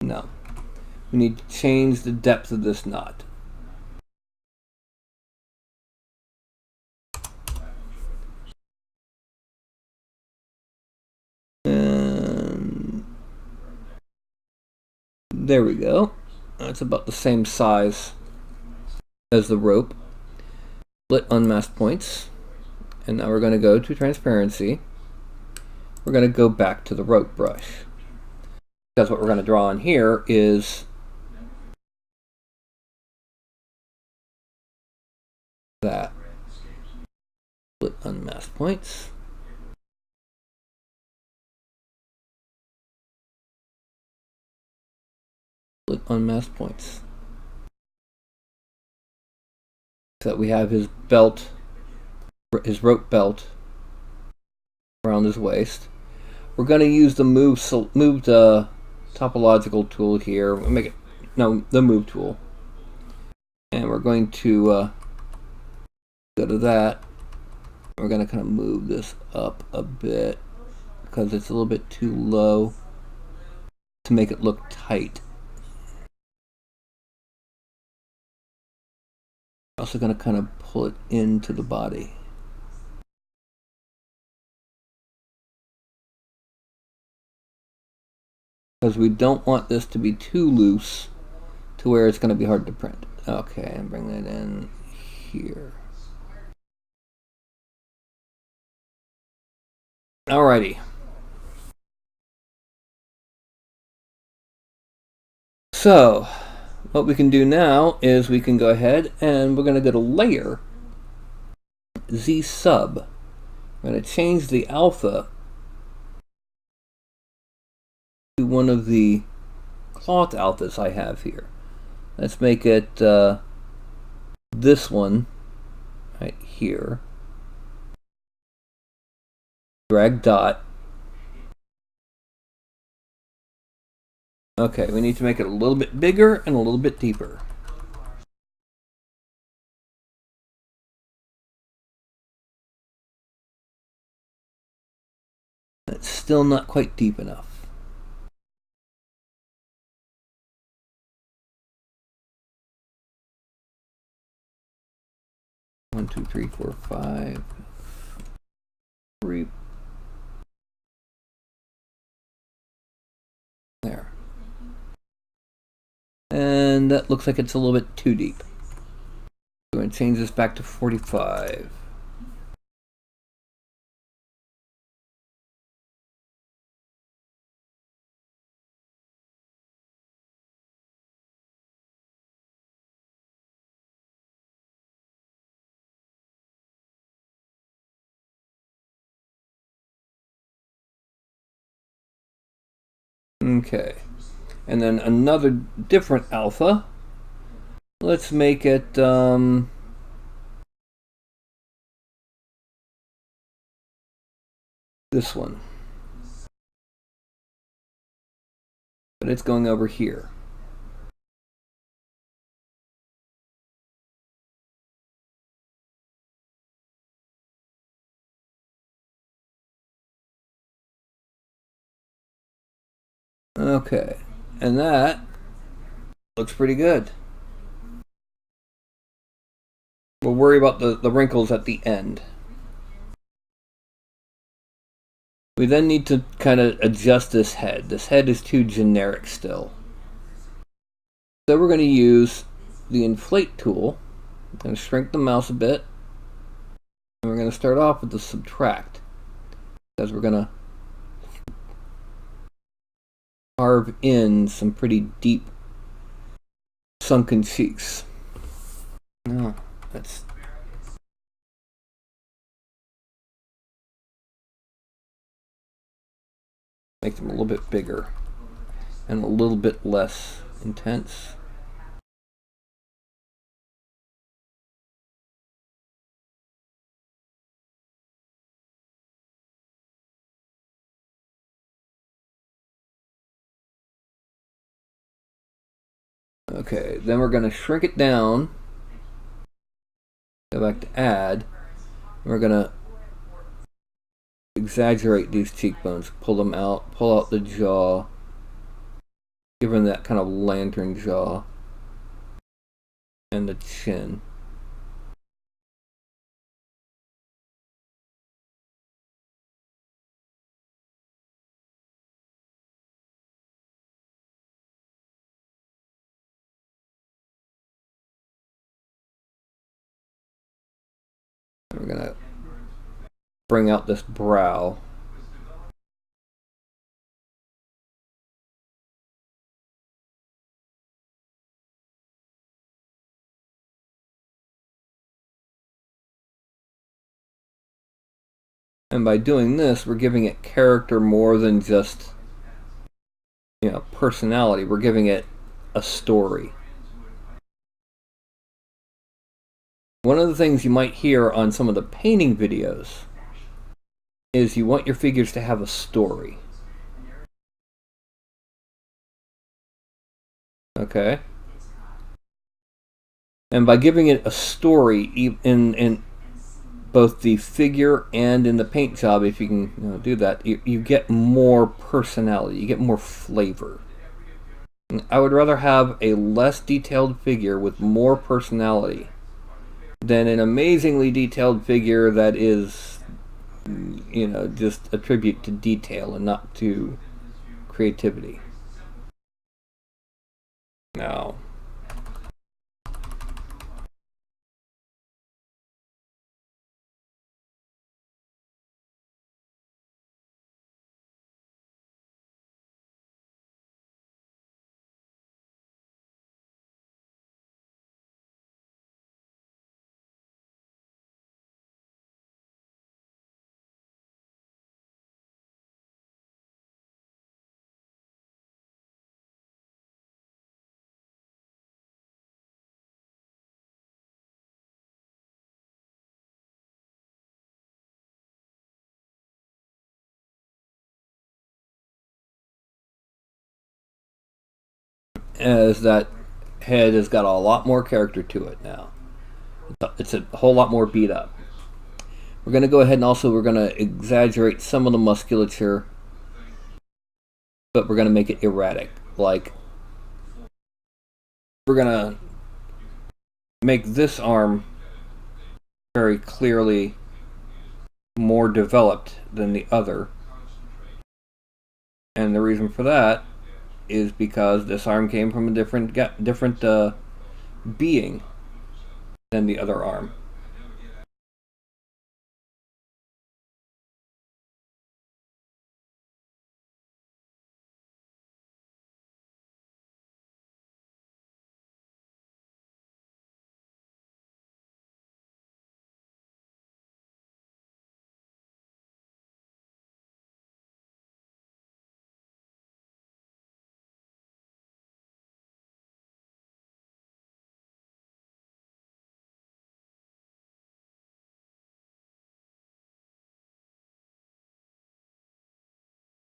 No. We need to change the depth of this knot. And there we go. That's about the same size as the rope. Split unmasked points. And now we're going to go to transparency. We're going to go back to the rope brush. Because what we're going to draw on here is that. unmask points. Unmask points. So that we have his belt, his rope belt around his waist. We're going to use the move topological tool here. We'll make it the move tool, and we're going to go to that. We're going to kind of move this up a bit because it's a little bit too low to make it look tight. Also going to kind of pull it into the body. Because we don't want this to be too loose to where it's going to be hard to print. Okay, and bring that in here. Alrighty. So, what we can do now is we can go ahead and we're going to go to Layer, Z Sub. I'm going to change the alpha to one of the cloth alphas I have here. Let's make it this one right here. Drag dot. Okay, we need to make it a little bit bigger and a little bit deeper. It's still not quite deep enough. One, two, three, four, five. Three. There. And that looks like it's a little bit too deep. I'm going to change this back to 45. Okay. And then another different alpha. Let's make it this one. But it's going over here. Okay. And that looks pretty good. We'll worry about the wrinkles at the end. We then need to kind of adjust this head. This head is too generic still. So we're going to use the inflate tool. I'm going to shrink the mouse a bit. And we're going to start off with the subtract. Because we're going to carve in some pretty deep sunken cheeks. No, that's... Make them a little bit bigger and a little bit less intense. Okay, then we're going to shrink it down. Go back to add. We're going to exaggerate these cheekbones, pull them out, pull out the jaw, give them that kind of lantern jaw, and the chin. We're going to bring out this brow. And by doing this, we're giving it character more than just, personality. We're giving it a story. One of the things you might hear on some of the painting videos is you want your figures to have a story. Okay? And by giving it a story in both the figure and in the paint job, if you can do that, you get more personality, you get more flavor. And I would rather have a less detailed figure with more personality than an amazingly detailed figure that is, just a tribute to detail and not to creativity. Now, as that head has got a lot more character to it now. It's a whole lot more beat up. We're going to go ahead and also we're going to exaggerate some of the musculature, but we're going to make it erratic. Like, we're going to make this arm very clearly more developed than the other. And the reason for that is because this arm came from a different being than the other arm.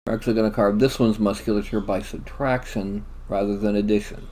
We're actually going to carve this one's musculature by subtraction rather than addition.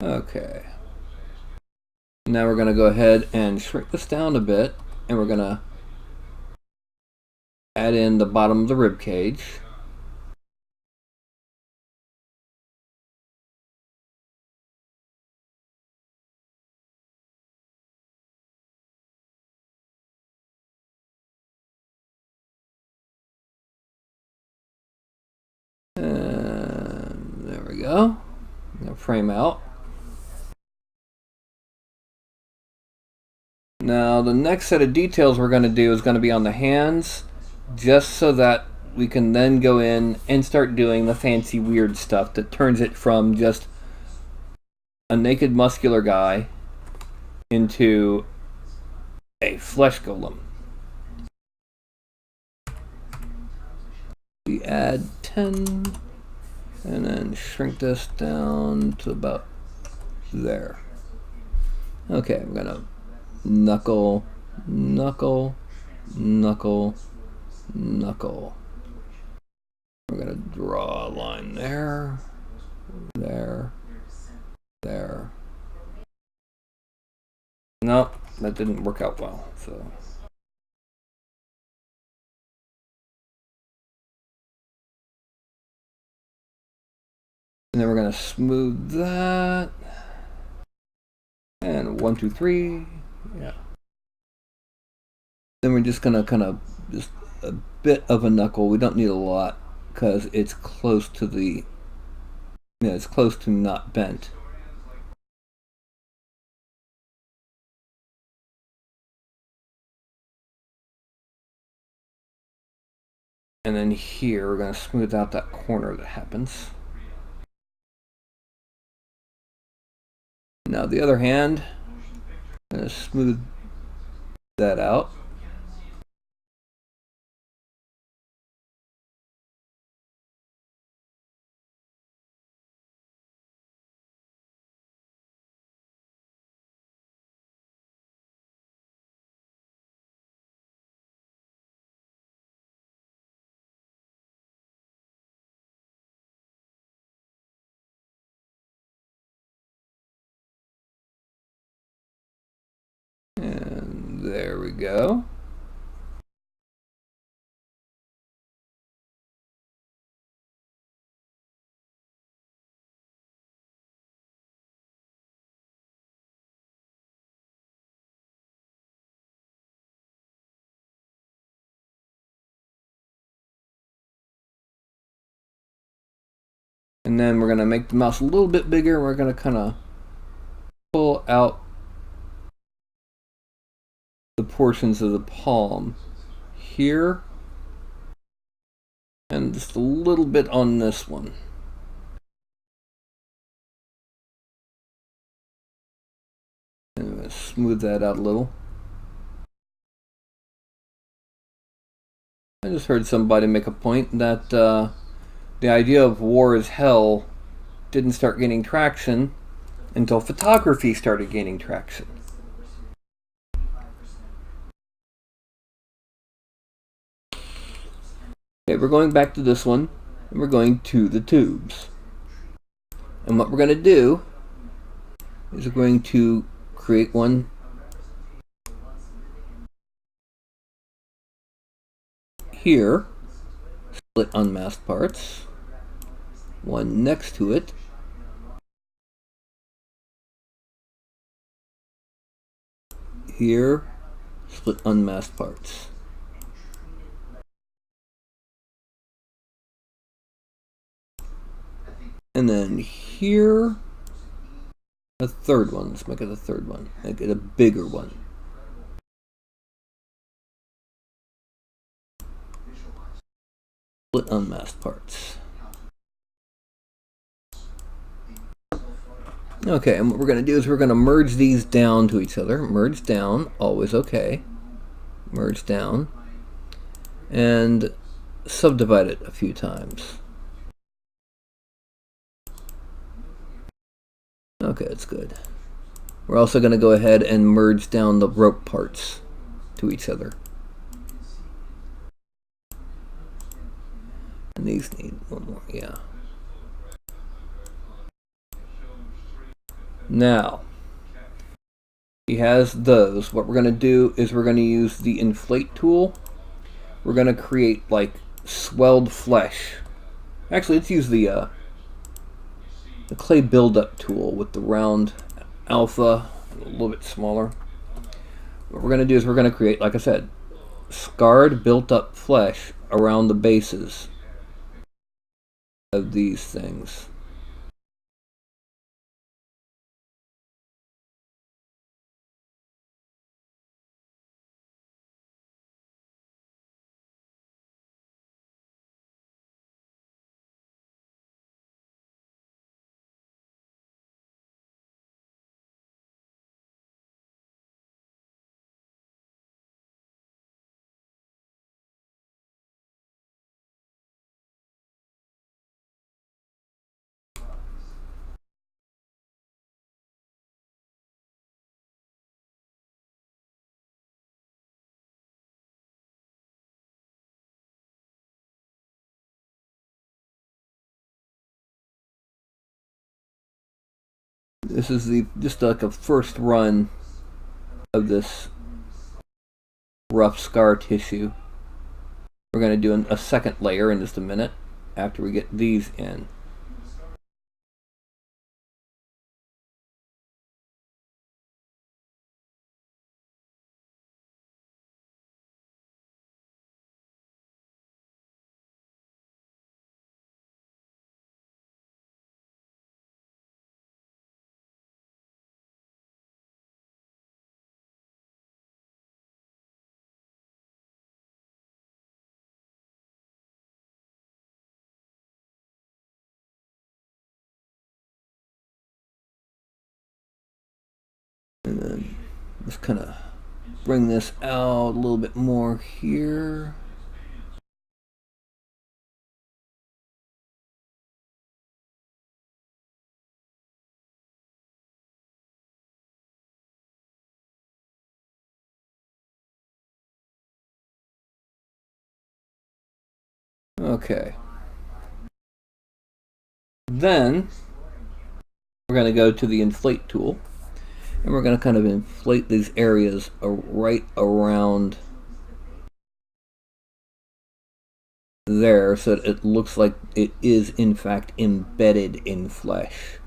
Okay. Now we're going to go ahead and shrink this down a bit, and we're going to add in the bottom of the rib cage. And there we go. I'm going to frame out. Now the next set of details we're going to do is going to be on the hands, just so that we can then go in and start doing the fancy weird stuff that turns it from just a naked muscular guy into a flesh golem. We add 10 and then shrink this down to about there. Okay, I'm gonna knuckle, knuckle, knuckle, knuckle. We're gonna draw a line there, there, there. Nope, that didn't work out well, so. And then we're going to smooth that. And 1, 2, 3. Yeah. Then we're just going to kind of just a bit of a knuckle. We don't need a lot because it's close to the, it's close to not bent. And then here we're going to smooth out that corner that happens. Now the other hand, I'm going to smooth that out. And there we go. And then we're going to make the mouse a little bit bigger. We're going to kind of pull out the portions of the palm here. And just a little bit on this one. And I'm going to smooth that out a little. I just heard somebody make a point that the idea of war is hell didn't start gaining traction until photography started gaining traction. Okay, we're going back to this one, and we're going to the tubes. And what we're going to do is we're going to create one here, split unmasked parts, one next to it, here, split unmasked parts. And then here, a third one. Let's make it a third one. Make it a bigger one. Split unmasked parts. Okay, and what we're going to do is we're going to merge these down to each other. Merge down, always okay. Merge down. And subdivide it a few times. Okay, that's good. We're also going to go ahead and merge down the rope parts to each other. And these need one more, yeah. Now, he has those. What we're going to do is we're going to use the inflate tool. We're going to create like swelled flesh. Actually, let's use the clay buildup tool with the round alpha, a little bit smaller. What we're going to do is we're going to create, like I said, scarred built up flesh around the bases of these things. This is just like a first run of this rough scar tissue. We're going to do a second layer in just a minute after we get these in. And then just kind of bring this out a little bit more here. Okay. Then we're going to go to the inflate tool, and we're going to kind of inflate these areas right around there so that it looks like it is in fact embedded in flesh.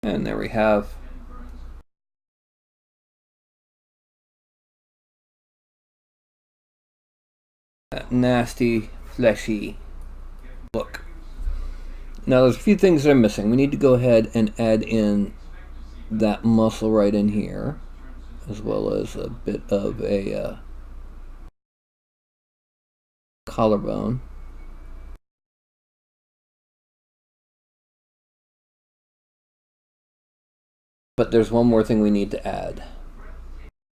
And there we have that nasty, fleshy look. Now there's a few things that are missing. We need to go ahead and add in that muscle right in here, as well as a bit of a collarbone. But there's one more thing we need to add.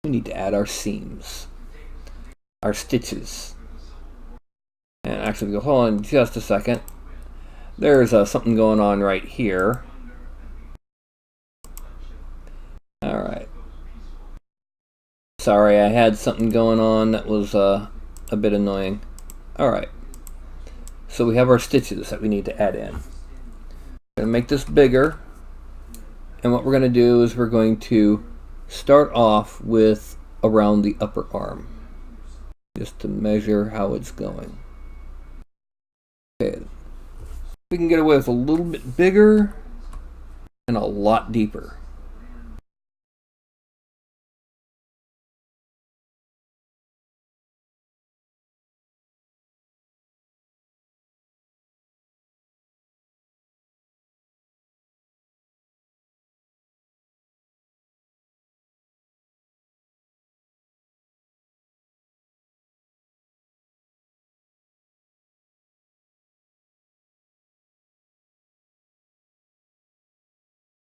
We need to add our seams, our stitches. And actually, hold on just a second. There's something going on right here. Alright. Sorry, I had something going on that was a bit annoying. Alright. So we have our stitches that we need to add in. I'm going to make this bigger. And what we're going to do is we're going to start off with around the upper arm, just to measure how it's going. Okay, we can get away with a little bit bigger and a lot deeper.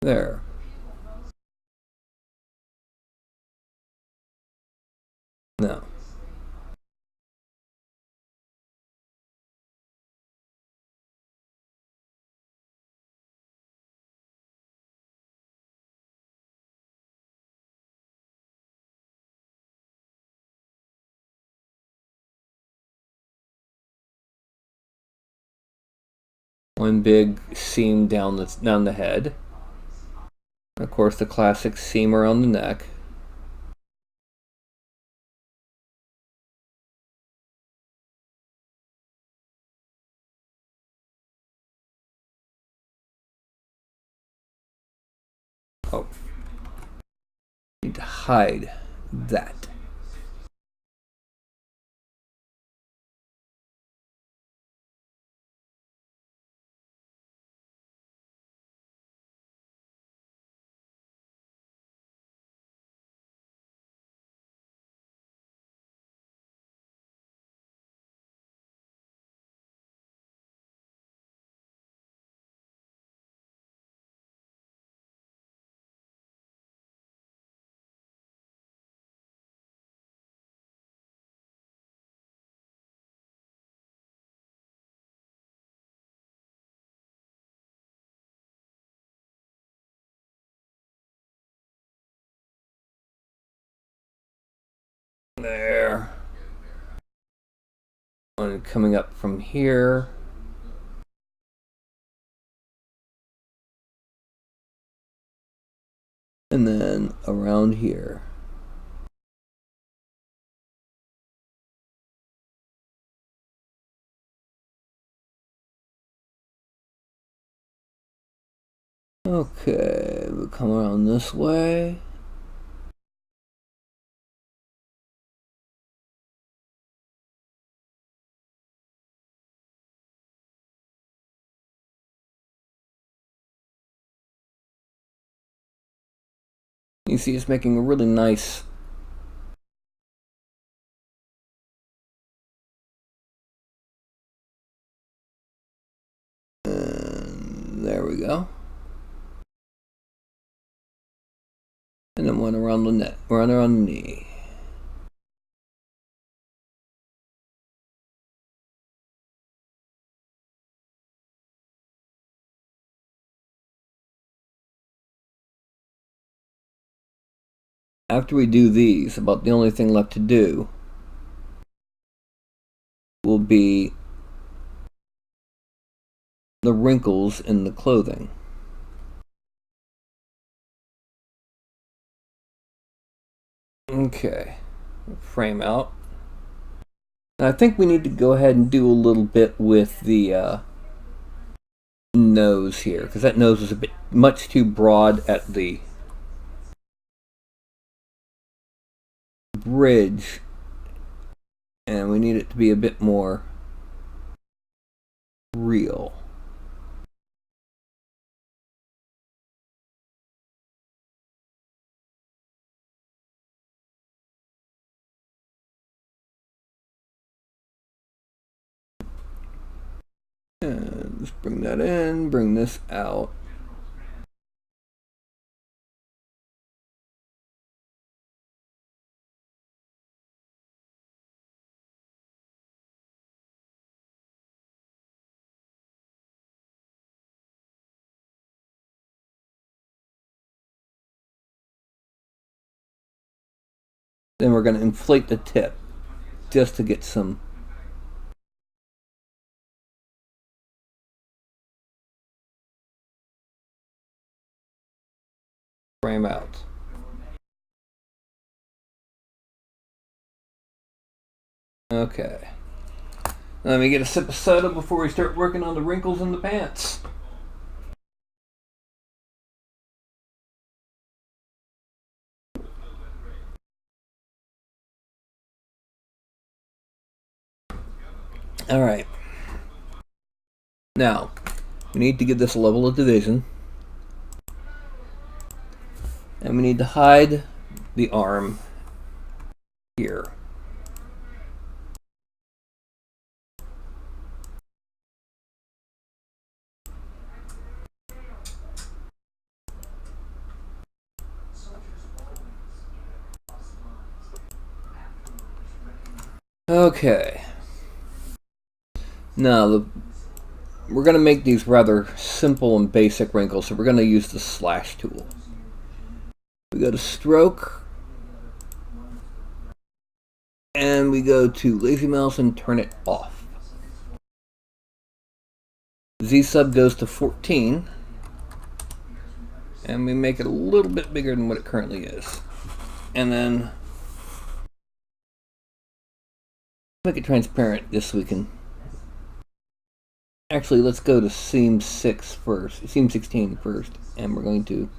There. Now, one big seam down the head. Of course, the classic seam around the neck. Oh, need to hide that. There. One coming up from here. And then around here. Okay, we'll come around this way. You see it's making a really nice there we go. And then one around the neck, run around the knee. After we do these, about the only thing left to do will be the wrinkles in the clothing. Okay, frame out. I think we need to go ahead and do a little bit with the nose here, because that nose is a bit much too broad at the bridge, and we need it to be a bit more real. And just bring that in, bring this out. Then we're going to inflate the tip just to get some frame out. Okay. Let me get a sip of soda before we start working on the wrinkles in the pants. Alright. Now, we need to give this a level of division. And we need to hide the arm here. Okay. Now, we're going to make these rather simple and basic wrinkles, so we're going to use the slash tool. We go to stroke, and we go to lazy mouse and turn it off. Z sub goes to 14, and we make it a little bit bigger than what it currently is. And then make it transparent just so we can. Actually, let's go to seam 6 first, seam 16 first, and we're going to.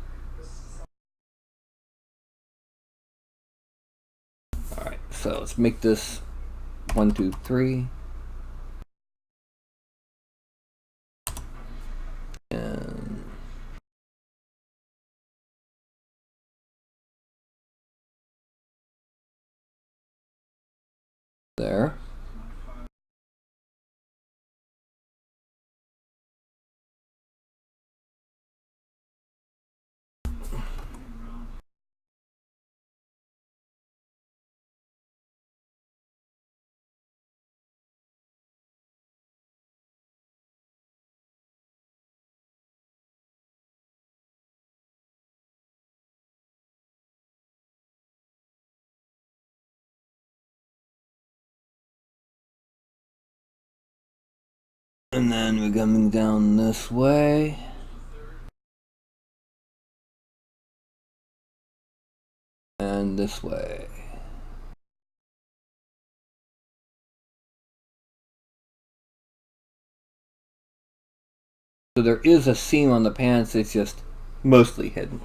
Alright, so let's make this 1, 2, 3. And there. And then we're coming down this way. And this way. So there is a seam on the pants, it's just mostly hidden.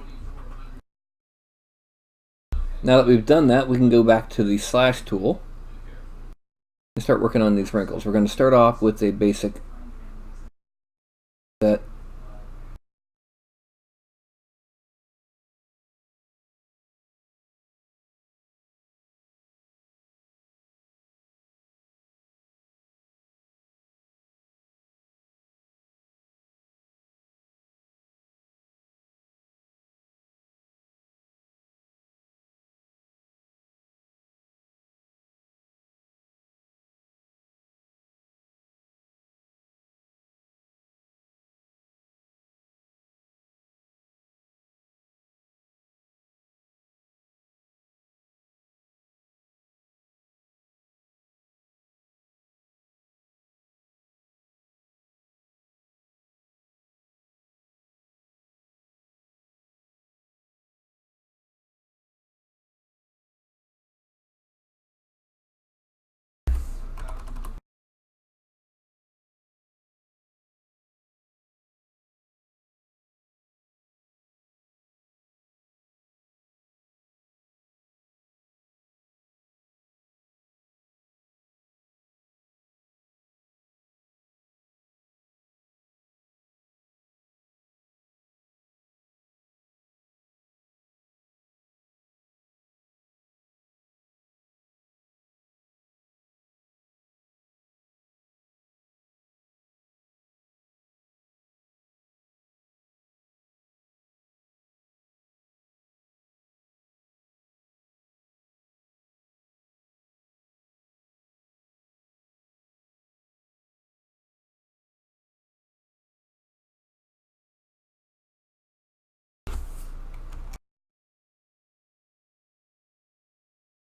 Now that we've done that, we can go back to the slash tool and start working on these wrinkles. We're going to start off with a basic set.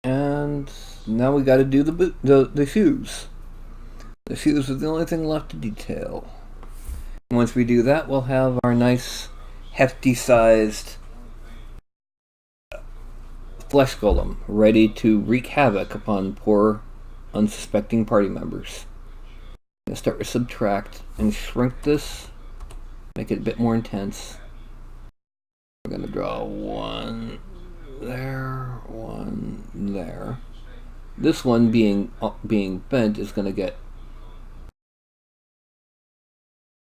And now we got to do the shoes. The shoes are the only thing left to detail. Once we do that, we'll have our nice, hefty-sized flesh golem ready to wreak havoc upon poor, unsuspecting party members. I'm going to start with subtract and shrink this, make it a bit more intense. We're going to draw one there, one there. This one being bent is going to get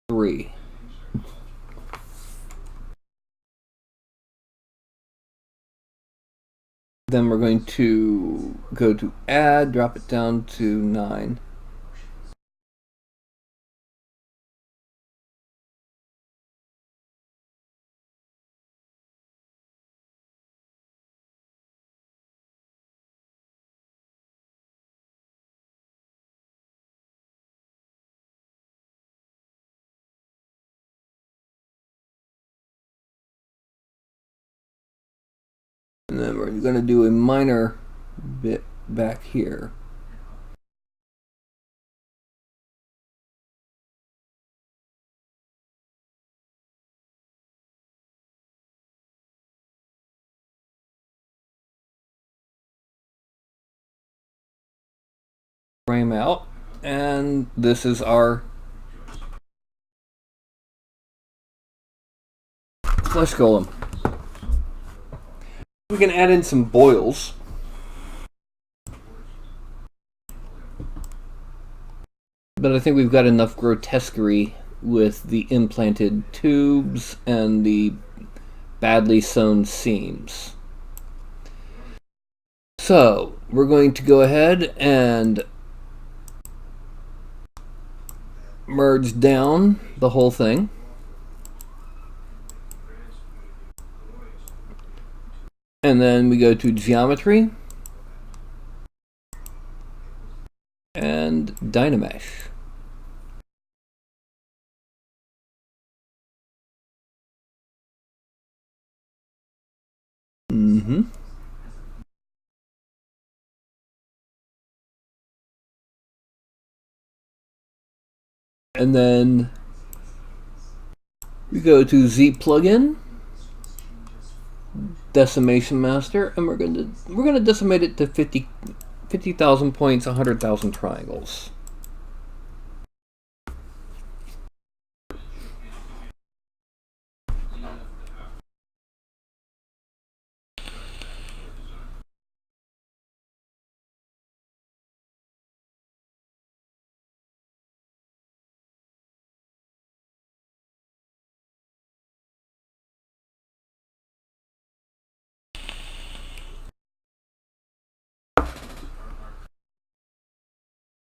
3. Then we're going to go to add, drop it down to 9. And then we're going to do a minor bit back here. Frame out, and this is our flesh golem. We can add in some boils. But I think we've got enough grotesquerie with the implanted tubes and the badly sewn seams. So, we're going to go ahead and merge down the whole thing. And then we go to geometry and Dynamesh. And then we go to Z plugin, decimation master, and we're gonna decimate it to 50,000 points, 100,000 triangles.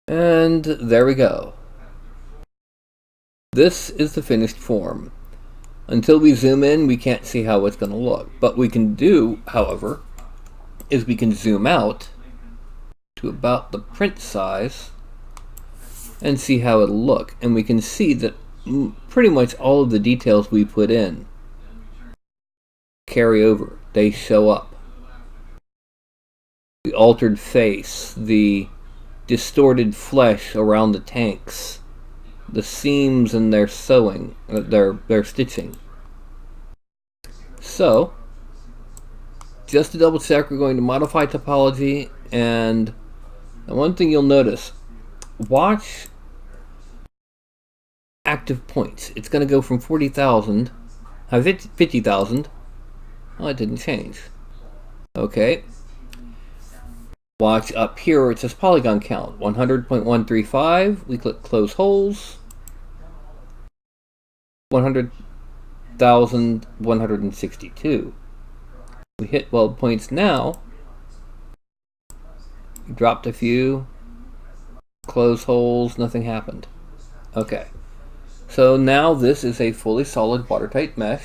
And there we go. This is the finished form. Until we zoom in, we can't see how it's going to look. But we can do, however, is we can zoom out to about the print size and see how it'll look. And we can see that pretty much all of the details we put in carry over. They show up. The altered face, the distorted flesh around the tanks, the seams in their sewing, their stitching. So, just to double check, we're going to modify topology, and one thing you'll notice, watch active points. It's going to go from 40,000, 50,000. Oh, it didn't change. Okay. Watch up here where it says polygon count, 100.135. We click close holes. 100,162. We hit weld points now. Dropped a few. Close holes, nothing happened. Okay. So now this is a fully solid watertight mesh.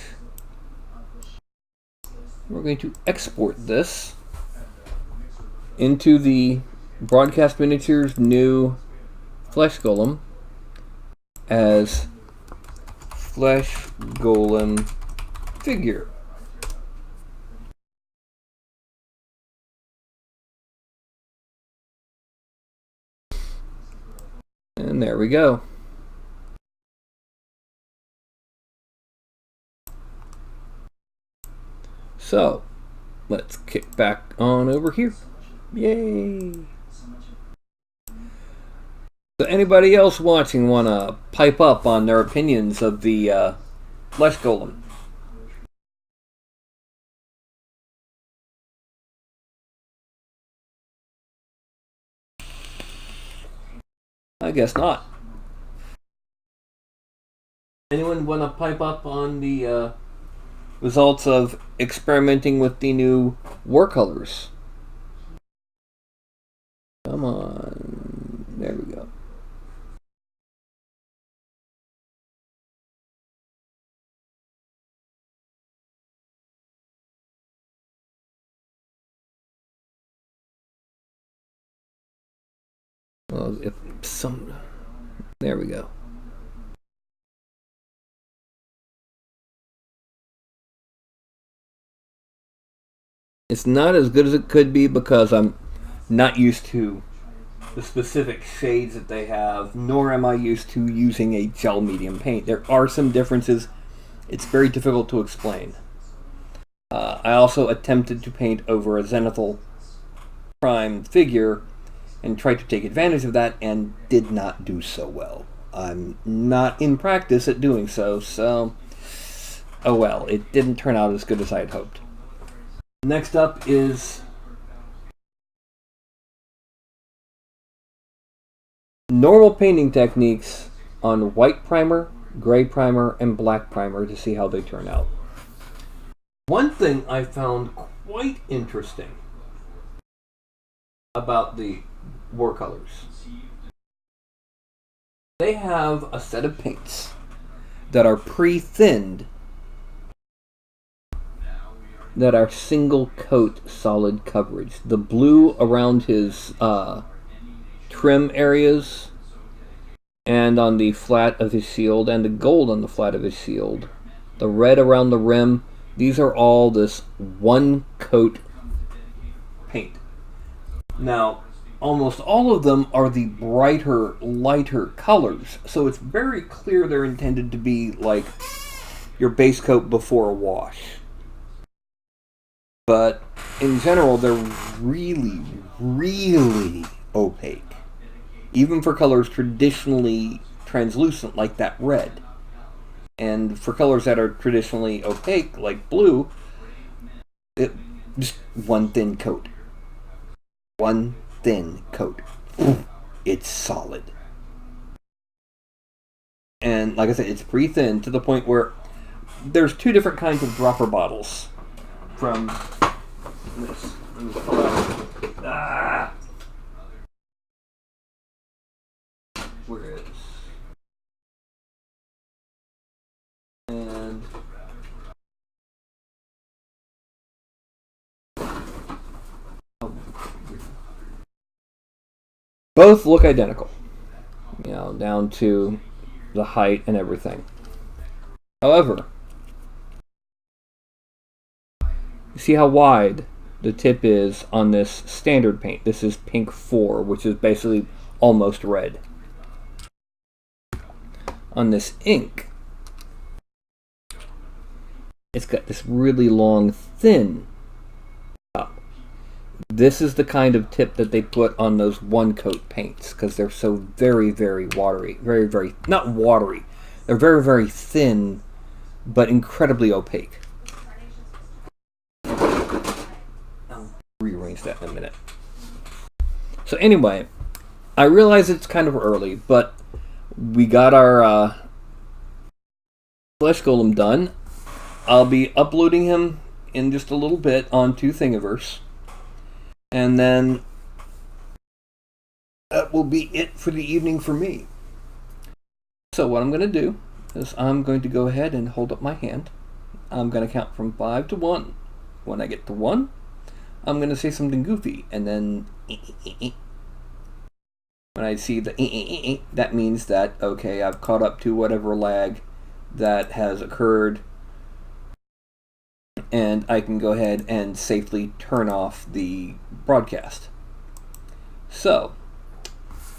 We're going to export this into the Broadcast Miniatures new Flesh Golem as Flesh Golem figure. And there we go. So, let's kick back on over here. Yay! So anybody else watching want to pipe up on their opinions of the Flesh Golem? I guess not. Anyone want to pipe up on the results of experimenting with the new war colors? Come on. There we go. Well, if some... There we go. It's not as good as it could be because I'm not used to the specific shades that they have, nor am I used to using a gel medium paint. There are some differences. It's very difficult to explain. I also attempted to paint over a Zenithal Prime figure and tried to take advantage of that and did not do so well. I'm not in practice at doing so, so oh well, it didn't turn out as good as I had hoped. Next up is normal painting techniques on white primer, gray primer, and black primer to see how they turn out. One thing I found quite interesting about the war colors, they have a set of paints that are pre-thinned that are single coat solid coverage. The blue around his trim areas and on the flat of his shield, and the gold on the flat of his shield, the red around the rim, these are all this one coat paint. Now, almost all of them are the brighter, lighter colors, so it's very clear they're intended to be like your base coat before a wash. But in general, they're really, really opaque. Even for colors traditionally translucent like that red. And for colors that are traditionally opaque like blue, just one thin coat. One thin coat. It's solid. And like I said, it's pre-thin to the point where there's two different kinds of dropper bottles from this. Let me pull out. both look identical, you know, down to the height and everything. However, you see how wide the tip is on this standard paint. This is pink 4, which is basically almost red. On this ink, it's got this really long, thin top. This is the kind of tip that they put on those one-coat paints because they're so very, very watery. Very, very, not watery. They're very, very thin, but incredibly opaque. I'll rearrange that in a minute. So anyway, I realize it's kind of early, but we got our Flesh Golem done. I'll be uploading him in just a little bit onto Thingiverse. And then that will be it for the evening for me. So what I'm going to do is I'm going to go ahead and hold up my hand. I'm going to count from 5 to 1. When I get to 1, I'm going to say something goofy. And then when I see the that means that, okay, I've caught up to whatever lag that has occurred. And I can go ahead and safely turn off the broadcast. So,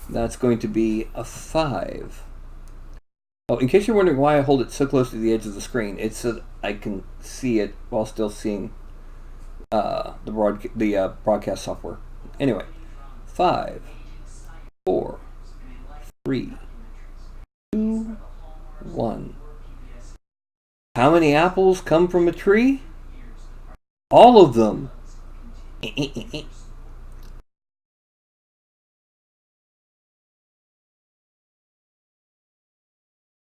that's going to be a 5. Oh, in case you're wondering why I hold it so close to the edge of the screen, it's so that I can see it while still seeing the broadcast software. Anyway, 5, 4, 3, 2, 1. How many apples come from a tree? All of them.